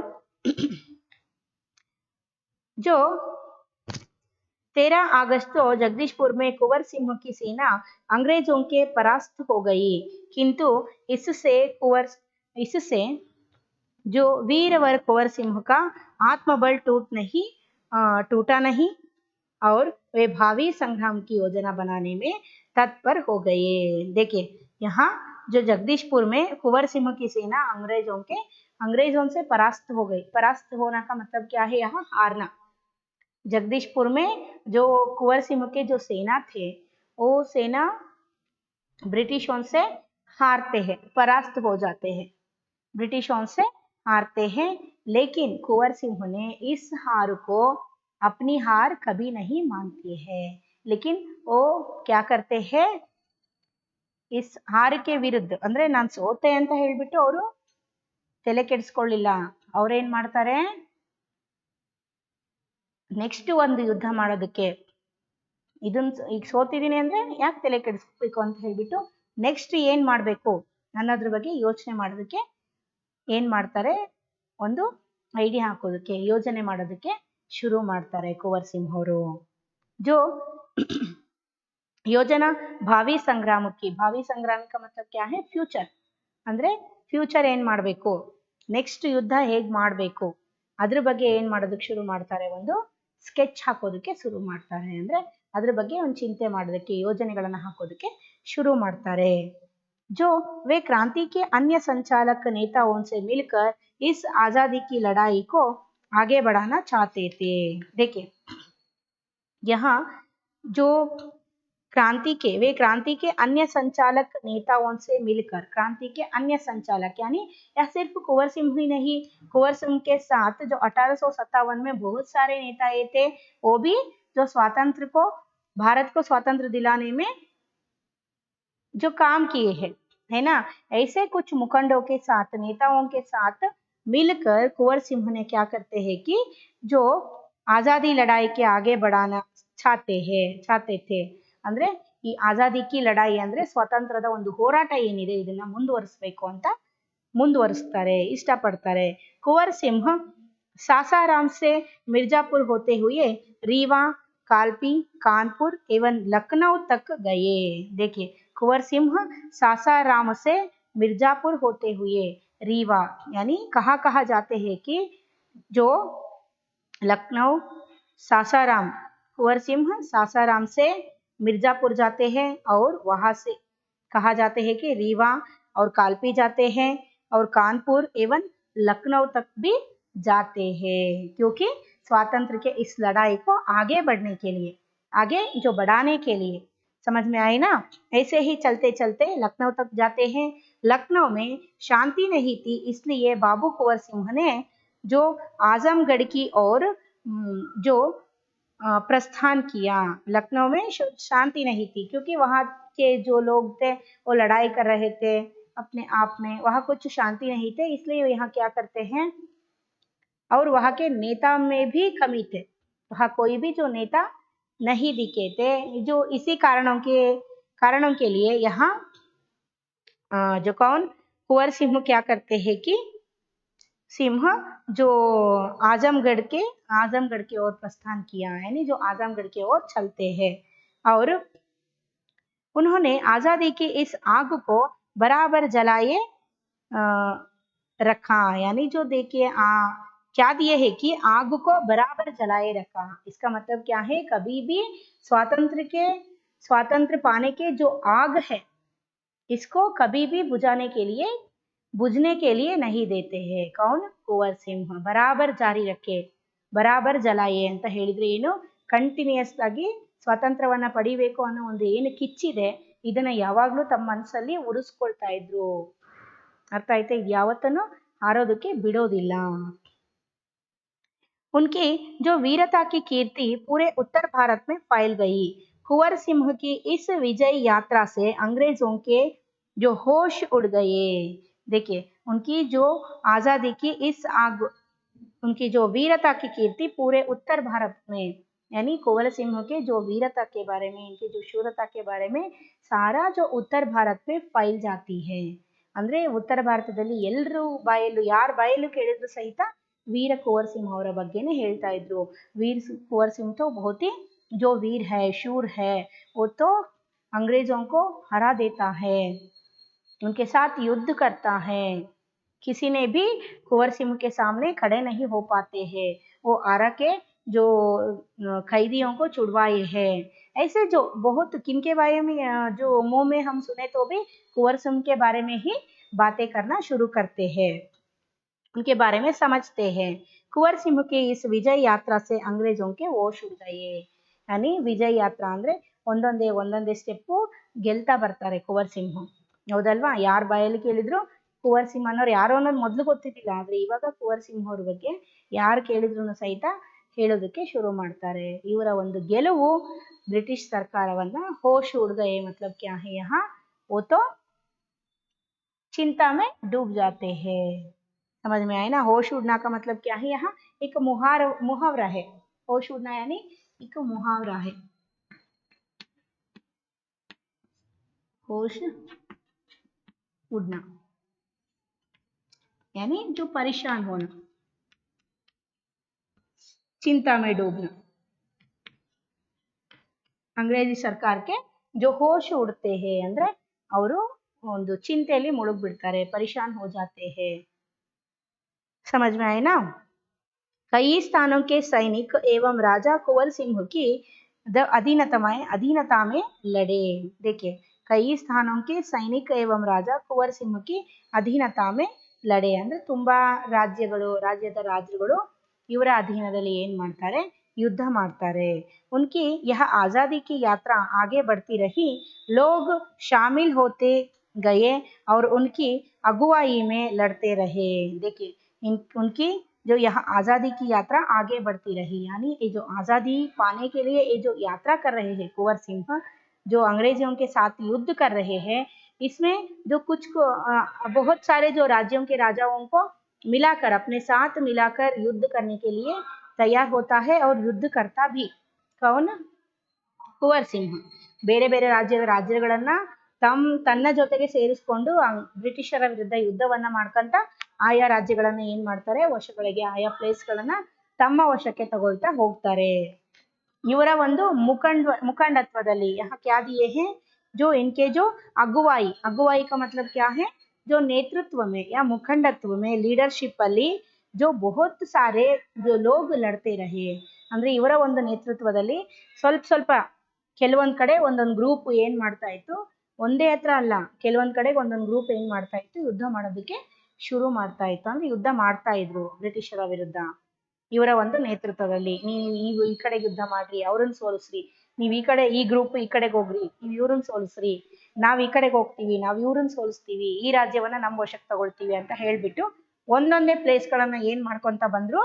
जो 13 अगस्त को जगदीशपुर में कुंवर सिंह की सेना अंग्रेजों के परास्त हो गई, किंतु इससे जो वीरवर कुंवर सिंह का आत्मबल टूटा नहीं और वे भावी संग्राम की योजना बनाने में तत्पर हो गए। देखिए यहाँ जो जगदीशपुर में कुंवर सिंह की सेना अंग्रेजों से परास्त हो गई। परास्त होना का मतलब क्या है? यहाँ हारना। जगदीशपुर में जो कुंवर सिंह के जो सेना थे, वो सेना ब्रिटिशों से हारते हैं, परास्त हो जाते हैं, ब्रिटिशों से हारते हैं। लेकिन कुंवर सिंह ने इस हार को अपनी हार कभी नहीं मानती है, लेकिन वो क्या करते हैं, इस हार के विरुद्ध ಅಂದ್ರೆ ನಾನು ಸೋತೆ ಅಂತ ಹೇಳ್ಬಿಟ್ಟು ಅವರು ತಲೆ ಕೆಡಿಸ್ಕೊಳ್ಳಿಲ್ಲ. ಅವ್ರೇನ್ ಮಾಡ್ತಾರೆ, ನೆಕ್ಸ್ಟ್ ಒಂದು ಯುದ್ಧ ಮಾಡೋದಕ್ಕೆ, ಇದನ್ನ ಈಗ ಸೋತಿದ್ದೀನಿ ಅಂದ್ರೆ ಯಾಕೆ ತಲೆ ಕೆಡಿಸ್ಬೇಕು ಅಂತ ಹೇಳ್ಬಿಟ್ಟು ನೆಕ್ಸ್ಟ್ ಏನ್ ಮಾಡ್ಬೇಕು ಅನ್ನೋದ್ರ ಬಗ್ಗೆ ಯೋಚನೆ ಮಾಡೋದಕ್ಕೆ ಏನ್ ಮಾಡ್ತಾರೆ, ಒಂದು ಐಡಿಯಾ ಹಾಕೋದಕ್ಕೆ, ಯೋಜನೆ ಮಾಡೋದಕ್ಕೆ ಶುರು ಮಾಡ್ತಾರೆ ಕುಂವರ್ ಸಿಂಹ ಅವರು. जो ಯೋಜನಾ ಭಾವಿ ಸಂಗ್ರಾಮಕ್ಕೆ, ಭಾವಿ ಸಂಗ್ರಾಮಕ್ಕೆ मतलब क्या है, ಫ್ಯೂಚರ್. ಅಂದ್ರೆ ಫ್ಯೂಚರ್ ಏನ್ ಮಾಡಬೇಕು, ನೆಕ್ಸ್ಟ್ ಯುದ್ಧ ಹೇಗ್ ಮಾಡಬೇಕು ಅದ್ರ ಬಗ್ಗೆ ಏನ್ ಮಾಡೋದಕ್ಕೆ ಶುರು ಮಾಡ್ತಾರೆ, ಒಂದು ಸ್ಕೆಚ್ ಹಾಕೋದಕ್ಕೆ ಶುರು ಮಾಡ್ತಾರೆ. ಅಂದ್ರೆ ಅದ್ರ ಬಗ್ಗೆ ಒಂದು ಚಿಂತೆ ಮಾಡೋದಕ್ಕೆ, ಯೋಜನೆಗಳನ್ನ ಹಾಕೋದಕ್ಕೆ ಶುರು ಮಾಡ್ತಾರೆ. जो वे क्रांति के अन्य संचालक नेताओं से मिलकर इस आजादी की लड़ाई को आगे बढ़ाना चाहते थे। देखिए यहाँ जो वे क्रांति के अन्य संचालक नेताओं से मिलकर, क्रांति के अन्य संचालक यानी यह सिर्फ कुंवर सिंह ही नहीं, कुंवर सिंह के साथ जो 1857 में बहुत सारे नेता आए थे, वो भी जो भारत को स्वातंत्र दिलाने में जो काम किए हैं, है ना, ऐसे कुछ मुखंडों के साथ, नेताओं के साथ मिलकर कुंवर सिंह ने क्या करते हैं कि जो आजादी लड़ाई के आगे बढ़ाना चाहते थे. ಅಂದ್ರೆ ಈ ಆಜಾದಿ ಕಿ ಲಡಾಯಿ ಅಂದ್ರೆ ಸ್ವಾತಂತ್ರ್ಯದ ಒಂದು ಹೋರಾಟ ಏನಿದೆ, ಇದನ್ನ ಮುಂದುವರಿಸಬೇಕು ಅಂತ ಮುಂದುವರಿಸ್ತಾರೆ, ಇಷ್ಟಪಡ್ತಾರೆ. ಕುಂವರ್ ಸಿಂಹ सासाराम से मिर्जापुर होते हुए रीवा, कालपी, कानपुर एवं लखनऊ तक गए. देखिए कुंवर सिंह सासाराम से मिर्जापुर होते हुए रीवा यानी कहाँ जाते हैं कि जो लखनऊ, सासाराम, कुंवर सिंह सासाराम से मिर्जापुर जाते हैं और वहां से कहा जाते हैं कि रीवा और कालपी जाते हैं और कानपुर एवं लखनऊ तक भी जाते हैं, क्योंकि स्वातंत्र के इस लड़ाई को आगे बढ़ने के लिए, आगे जो बढ़ाने के लिए, समझ में आई ना. ऐसे ही चलते चलते लखनऊ तक जाते हैं. लखनऊ में शांति नहीं थी, इसलिए बाबू कुंवर सिंह ने जो आजमगढ़ की ओर जो प्रस्थान किया. लखनऊ में शांति नहीं थी क्योंकि वहाँ के जो लोग थे वो लड़ाई कर रहे थे अपने आप में, वहाँ कुछ शांति नहीं थे, इसलिए यहाँ क्या करते हैं, और वहाँ के नेता में भी कमी थे, वहाँ कोई भी जो नेता नहीं दिखे थे. जो इसी कारणों के लिए यहाँ जो कुंवर सिंह क्या करते हैं कि सिंह जो आजमगढ़ की ओर प्रस्थान किया, यानी जो आजमगढ़ की ओर चलते हैं. और उन्होंने आजादी की इस आग को बराबर जलाए रखा, यानी जो देखिए क्या दिए है कि आग को बराबर जलाए रखा. इसका मतलब क्या है, कभी भी स्वातंत्र पाने के जो आग है इसको कभी भी बुझने के लिए नहीं देते हैं. कौन? कुंवर सिंह. बराबर जारी रखे, बराबर जलाए ಅಂತ ಹೇಳಿದ್ರೆ ಏನು, ಕಂಟಿನ್ಯೂಸ್ ಆಗಿ ಸ್ವಾತಂತ್ರ್ಯವನ್ನ ಪಡಿಬೇಕು ಅನ್ನೋ ಒಂದು ಏನು ಕಿಚ್ಚಿದೆ ಇದನ್ನ ಯಾವಾಗ್ಲೂ ತಮ್ಮ ಮನಸ್ಸಲ್ಲಿ ಉಳಿಸ್ಕೊಳ್ತಾ ಇದ್ರು. ಅರ್ಥ ಆಯ್ತಾ? ಇದು ಯಾವತ್ತೂ ಹಾರೋದಕ್ಕೆ ಬಿಡೋದಿಲ್ಲ. उनकी जो वीरता की कीर्ति पूरे उत्तर भारत में फैल गई। कुंवर सिंह की इस विजय यात्रा से अंग्रेजों के जो होश उड़ गए। देखिए उनकी जो आजादी की उनकी जो वीरता की कीर्ति पूरे उत्तर भारत में, यानी कुंवर सिंह के जो वीरता के बारे में, इनकी जो शूरता के बारे में सारा जो उत्तर भारत में फैल जाती है। ಅಂದ್ರೆ ಉತ್ತರ ಭಾರತದಲ್ಲಿ ಎಲ್ಲರೂ ಬಾಯಲ್ಲೂ ಯಾರ ಬಾಯಲ್ಲೂ ಕೇಳಿದ್ರು ಸಹಿತ वीर कुंवर सिंह ಅವರ ಬಗ್ಗೆನೇ ಹೇಳ್ತಾ ಇದ್ರು। वीर कुंवर सिंह तो बहुत ही जो वीर है, शूर है, वो तो अंग्रेजों को हरा देता है, उनके साथ युद्ध करता है। किसी ने भी कुंवर सिंह के सामने खड़े नहीं हो पाते हैं। वो आरा के जो कैदियों को छुड़वाए हैं। ऐसे जो बहुत किनके बारे में जो मुंह में हम सुने तो भी कुंवर सिंह के बारे में ही बातें करना शुरू करते हैं, उनके बारे में समझते हैं। कुंवर सिंह की इस विजय यात्रा से अंग्रेजों के होश उड़ गए। यानी विजय यात्रा ಅಂದ್ರೆ ಒಂದೊಂದೇ ಸ್ಟೆಪ್ಪು ಗೆಲ್ತಾ ಬರ್ತಾರೆ ಕುಂವರ್ ಸಿಂಹ, ಹೌದಲ್ವಾ? ಯಾರ ಬಾಯಲ್ಲಿ ಕೇಳಿದ್ರು ಕುಂವರ್ ಸಿಂಹ ಅನ್ನೋರು ಯಾರೋ ಅನ್ನೋದು ಮೊದಲು ಗೊತ್ತಿದ್ದಿಲ್ಲ, ಆದ್ರೆ ಇವಾಗ ಕುಂವರ್ ಸಿಂಹ ಅವ್ರ ಬಗ್ಗೆ ಯಾರು ಕೇಳಿದ್ರು ಸಹಿತ ಹೇಳೋದಕ್ಕೆ ಶುರು ಮಾಡ್ತಾರೆ। ಇವರ ಒಂದು ಗೆಲುವು ಬ್ರಿಟಿಷ್ ಸರ್ಕಾರವನ್ನ ಹೋಶ್ ಉಡ್ ಗಯೆ मतलब क्या है यहाँ, वो तो चिंता में डूब जाते हैं। समझ में आए ना? होश उड़ना का मतलब क्या है? यहाँ एक मुहावरा है। होश उड़ना यानी एक मुहावरा है। होश उड़ना यानी जो परेशान होना, चिंता में डूबना। अंग्रेजी सरकार के जो होश उड़ते हैं ಅಂದ್ರೆ ಅವರು ಒಂದು ಚಿಂತೆಯಲ್ಲಿ ಮುಳುಗ್ಬಿಡ್ತಾರೆ, परेशान हो जाते हैं। समझ में आए ना? कई स्थानों के सैनिक एवं राजा कुंवर सिंह की अधीनता में लड़े। देखिए कई स्थानों के सैनिक एवं राजा कुंवर सिंह की अधीनता में लड़े ಅಂದ್ರೆ ತುಂಬಾ ರಾಜ್ಯದ ರಾಜರುಗಳು ಇವರ ಅಧೀನದಲ್ಲಿ ಏನ್ ಮಾಡ್ತಾರೆ, युद्ध ಮಾಡ್ತಾರೆ। उनकी यह आजादी की यात्रा आगे बढ़ती रही, लोग शामिल होते गए और उनकी अगुवाई में लड़ते रहे। देखिए उनकी जो यह आज़ादी की यात्रा आगे बढ़ती रही, यानी ये जो आज़ादी पाने के लिए ये जो यात्रा कर रहे हैं कुंवर सिंह, जो अंग्रेजों के साथ युद्ध कर रहे हैं, इसमें जो बहुत सारे जो राज्यों के राजाओं को मिलाकर अपने साथ मिलाकर युद्ध करने के लिए तैयार होता है और युद्ध करता भी कौन? ಕುಂವರ್ ಸಿಂಹ। ಬೇರೆ ಬೇರೆ ರಾಜ್ಯಗಳನ್ನ ತನ್ನ ಜೊತೆಗೆ ಸೇರಿಸ್ಕೊಂಡು ಬ್ರಿಟಿಷರ ವಿರುದ್ಧ ಯುದ್ಧವನ್ನ ಮಾಡ್ಕೊಂತ ಆಯಾ ರಾಜ್ಯಗಳನ್ನ ಏನ್ ಮಾಡ್ತಾರೆ, ವಶಗಳಿಗೆ ಆಯಾ ಪ್ಲೇಸ್ಗಳನ್ನ ತಮ್ಮ ವಶಕ್ಕೆ ತಗೊಳ್ತಾ ಹೋಗ್ತಾರೆ। ಇವರ ಒಂದು मुखंडत्वದಲ್ಲಿ यहाँ क्या दिए हैं, जो इनके जो अगुवाई का मतलब क्या है, जो नेतृत्व में या मुखंडत्व में लीडरशिप ಅಲ್ಲಿ जो बहुत सारे जो लोग लड़ते रहे ಅಂದ್ರೆ ಇವರ ಒಂದು ನೇತೃತ್ವದಲ್ಲಿ ಸ್ವಲ್ಪ ಕೆಲವೊಂದ್ ಕಡೆ ಒಂದೊಂದು ಗ್ರೂಪ್ ಏನ್ ಮಾಡ್ತಾ ಇತ್ತು, ಒಂದೇ ಹತ್ರ ಅಲ್ಲ ಕೆಲವೊಂದ್ ಕಡೆ ಒಂದೊಂದು ಗ್ರೂಪ್ ಏನ್ ಮಾಡ್ತಾ ಇತ್ತು, ಯುದ್ಧ ಮಾಡೋದಕ್ಕೆ ಶುರು ಮಾಡ್ತಾ ಇತ್ತು, ಅಂದ್ರೆ ಯುದ್ಧ ಮಾಡ್ತಾ ಇದ್ರು ಬ್ರಿಟಿಷರ ವಿರುದ್ಧ ಇವರ ಒಂದು ನೇತೃತ್ವದಲ್ಲಿ। ನೀವು ಈ ಕಡೆ ಯುದ್ಧ ಮಾಡ್ರಿ, ಅವ್ರನ್ನ ಸೋಲಿಸ್ರಿ, ನೀವ್ ಈ ಗ್ರೂಪ್ ಈ ಕಡೆಗೆ ಹೋಗ್ರಿ, ನೀವ್ ಇವ್ರನ್ನ ಸೋಲಿಸ್ರಿ, ನಾವ್ ಈ ಕಡೆಗೆ ಹೋಗ್ತೀವಿ, ನಾವ್ ಇವ್ರನ್ನ ಸೋಲಿಸ್ತೀವಿ, ಈ ರಾಜ್ಯವನ್ನ ನಮ್ ವಶಕ್ಕೆ ತಗೊಳ್ತೀವಿ ಅಂತ ಹೇಳ್ಬಿಟ್ಟು ಒಂದೊಂದೇ ಪ್ಲೇಸ್ಗಳನ್ನ ಏನ್ ಮಾಡ್ಕೊಂತ ಬಂದ್ರು,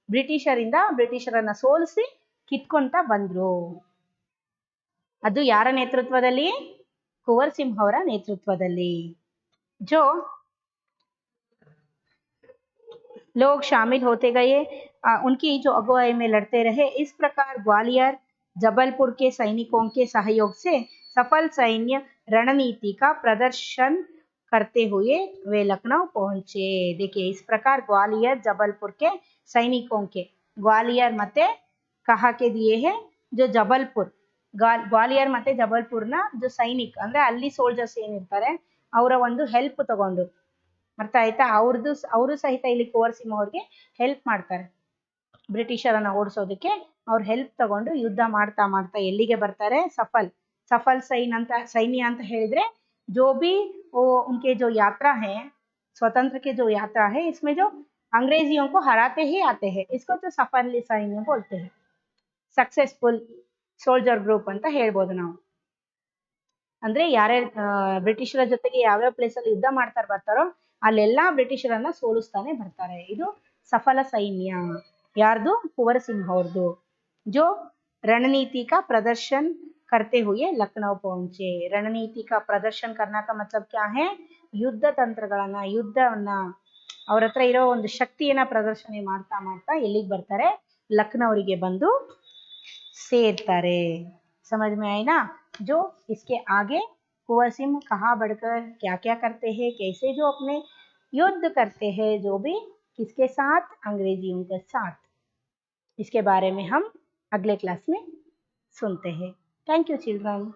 ಬ್ರಿಟಿಷರನ್ನ ಸೋಲಿಸಿ ಕಿತ್ಕೊಂತ ಬಂದ್ರು। ಅದು ಯಾರ ನೇತೃತ್ವದಲ್ಲಿ? ಕುಂವರ್ ಸಿಂಹ ಅವರ ನೇತೃತ್ವದಲ್ಲಿ। जो लोग शामिल होते गए, उनकी जो अगुवाई में लड़ते रहे। इस प्रकार ग्वालियर जबलपुर के सैनिकों के सहयोग से सफल सैन्य रणनीति का प्रदर्शन करते हुए वे लखनऊ पहुंचे। देखिए इस प्रकार ग्वालियर जबलपुर के सैनिकों के, ग्वालियर मते कहा के दिए हैं, जो जबलपुर ಗ್ವಾಲಿಯರ್ ಮತ್ತೆ ಜಬಲ್ಪುರ್ನ जो ಸೈನಿಕ್ ಅಂದ್ರೆ ಅಲ್ಲಿ ಸೋಲ್ಜರ್ಸ್ ಏನಿರ್ತಾರೆ ಅವರ ಒಂದು ಹೆಲ್ಪ್ ತಗೊಂಡು, ಅರ್ಥ ಆಯ್ತಾ, ಅವರು ಸಹಿತ ಇಲ್ಲಿ ಕುಂವರ್ ಸಿಂಹ ಅವ್ರಿಗೆ ಹೆಲ್ಪ್ ಮಾಡ್ತಾರೆ, ಬ್ರಿಟಿಷರನ್ನ ಓಡಿಸೋದಕ್ಕೆ ಅವ್ರ ಹೆಲ್ಪ್ ತಗೊಂಡು ಯುದ್ಧ ಮಾಡ್ತಾ ಎಲ್ಲಿಗೆ ಬರ್ತಾರೆ, ಸಫಲ್ ಸೈನ್ಯ ಅಂತ ಹೇಳಿದ್ರೆ जो भी वो उनके जो यात्रा है, स्वतंत्र के जो यात्रा है, इसमें जो अंग्रेजियों को हराते ही आते हैं, इसको तो सफल सैन्य बोलते हैं, सक्सेसफुल ಸೋಲ್ಜರ್ ಗ್ರೂಪ್ ಅಂತ ಹೇಳ್ಬೋದು ನಾವು। ಅಂದ್ರೆ ಯಾರ್ಯಾರು ಬ್ರಿಟಿಷರ ಜೊತೆಗೆ ಯಾವ್ಯಾವ ಪ್ಲೇಸ್ ಅಲ್ಲಿ ಯುದ್ಧ ಮಾಡ್ತಾ ಬರ್ತಾರೋ ಅಲ್ಲೆಲ್ಲ ಬ್ರಿಟಿಷರನ್ನ ಸೋಲಿಸ್ತಾನೆ ಬರ್ತಾರೆ. ಇದು ಸಫಲ ಸೈನ್ಯ ಯಾರ್ದು? ಕುವರ ಸಿಂಹ ಅವ್ರದ್ದು. जो रणनीति का प्रदर्शन करते हुए लखनऊ पहुंचे. रणनीति का प्रदर्शन करना का मतलब क्या है? ಯುದ್ಧ ತಂತ್ರಗಳನ್ನ, ಯುದ್ಧವನ್ನ, ಅವ್ರ ಹತ್ರ ಇರೋ ಒಂದು ಶಕ್ತಿಯನ್ನ ಪ್ರದರ್ಶನ ಮಾಡ್ತಾ ಮಾಡ್ತಾ ಎಲ್ಲಿಗೆ ಬರ್ತಾರೆ? ಲಕ್ನೌರಿಗೆ ಬಂದು ಸೇರ್ತಾರೆ. समझ में आए ना? जो इसके आगे कुंवर सिंह कहाँ बढ़कर क्या क्या करते हैं, कैसे जो अपने युद्ध करते हैं, जो भी किसके साथ? अंग्रेजियों के साथ. इसके बारे में हम अगले क्लास में सुनते हैं. Thank you children.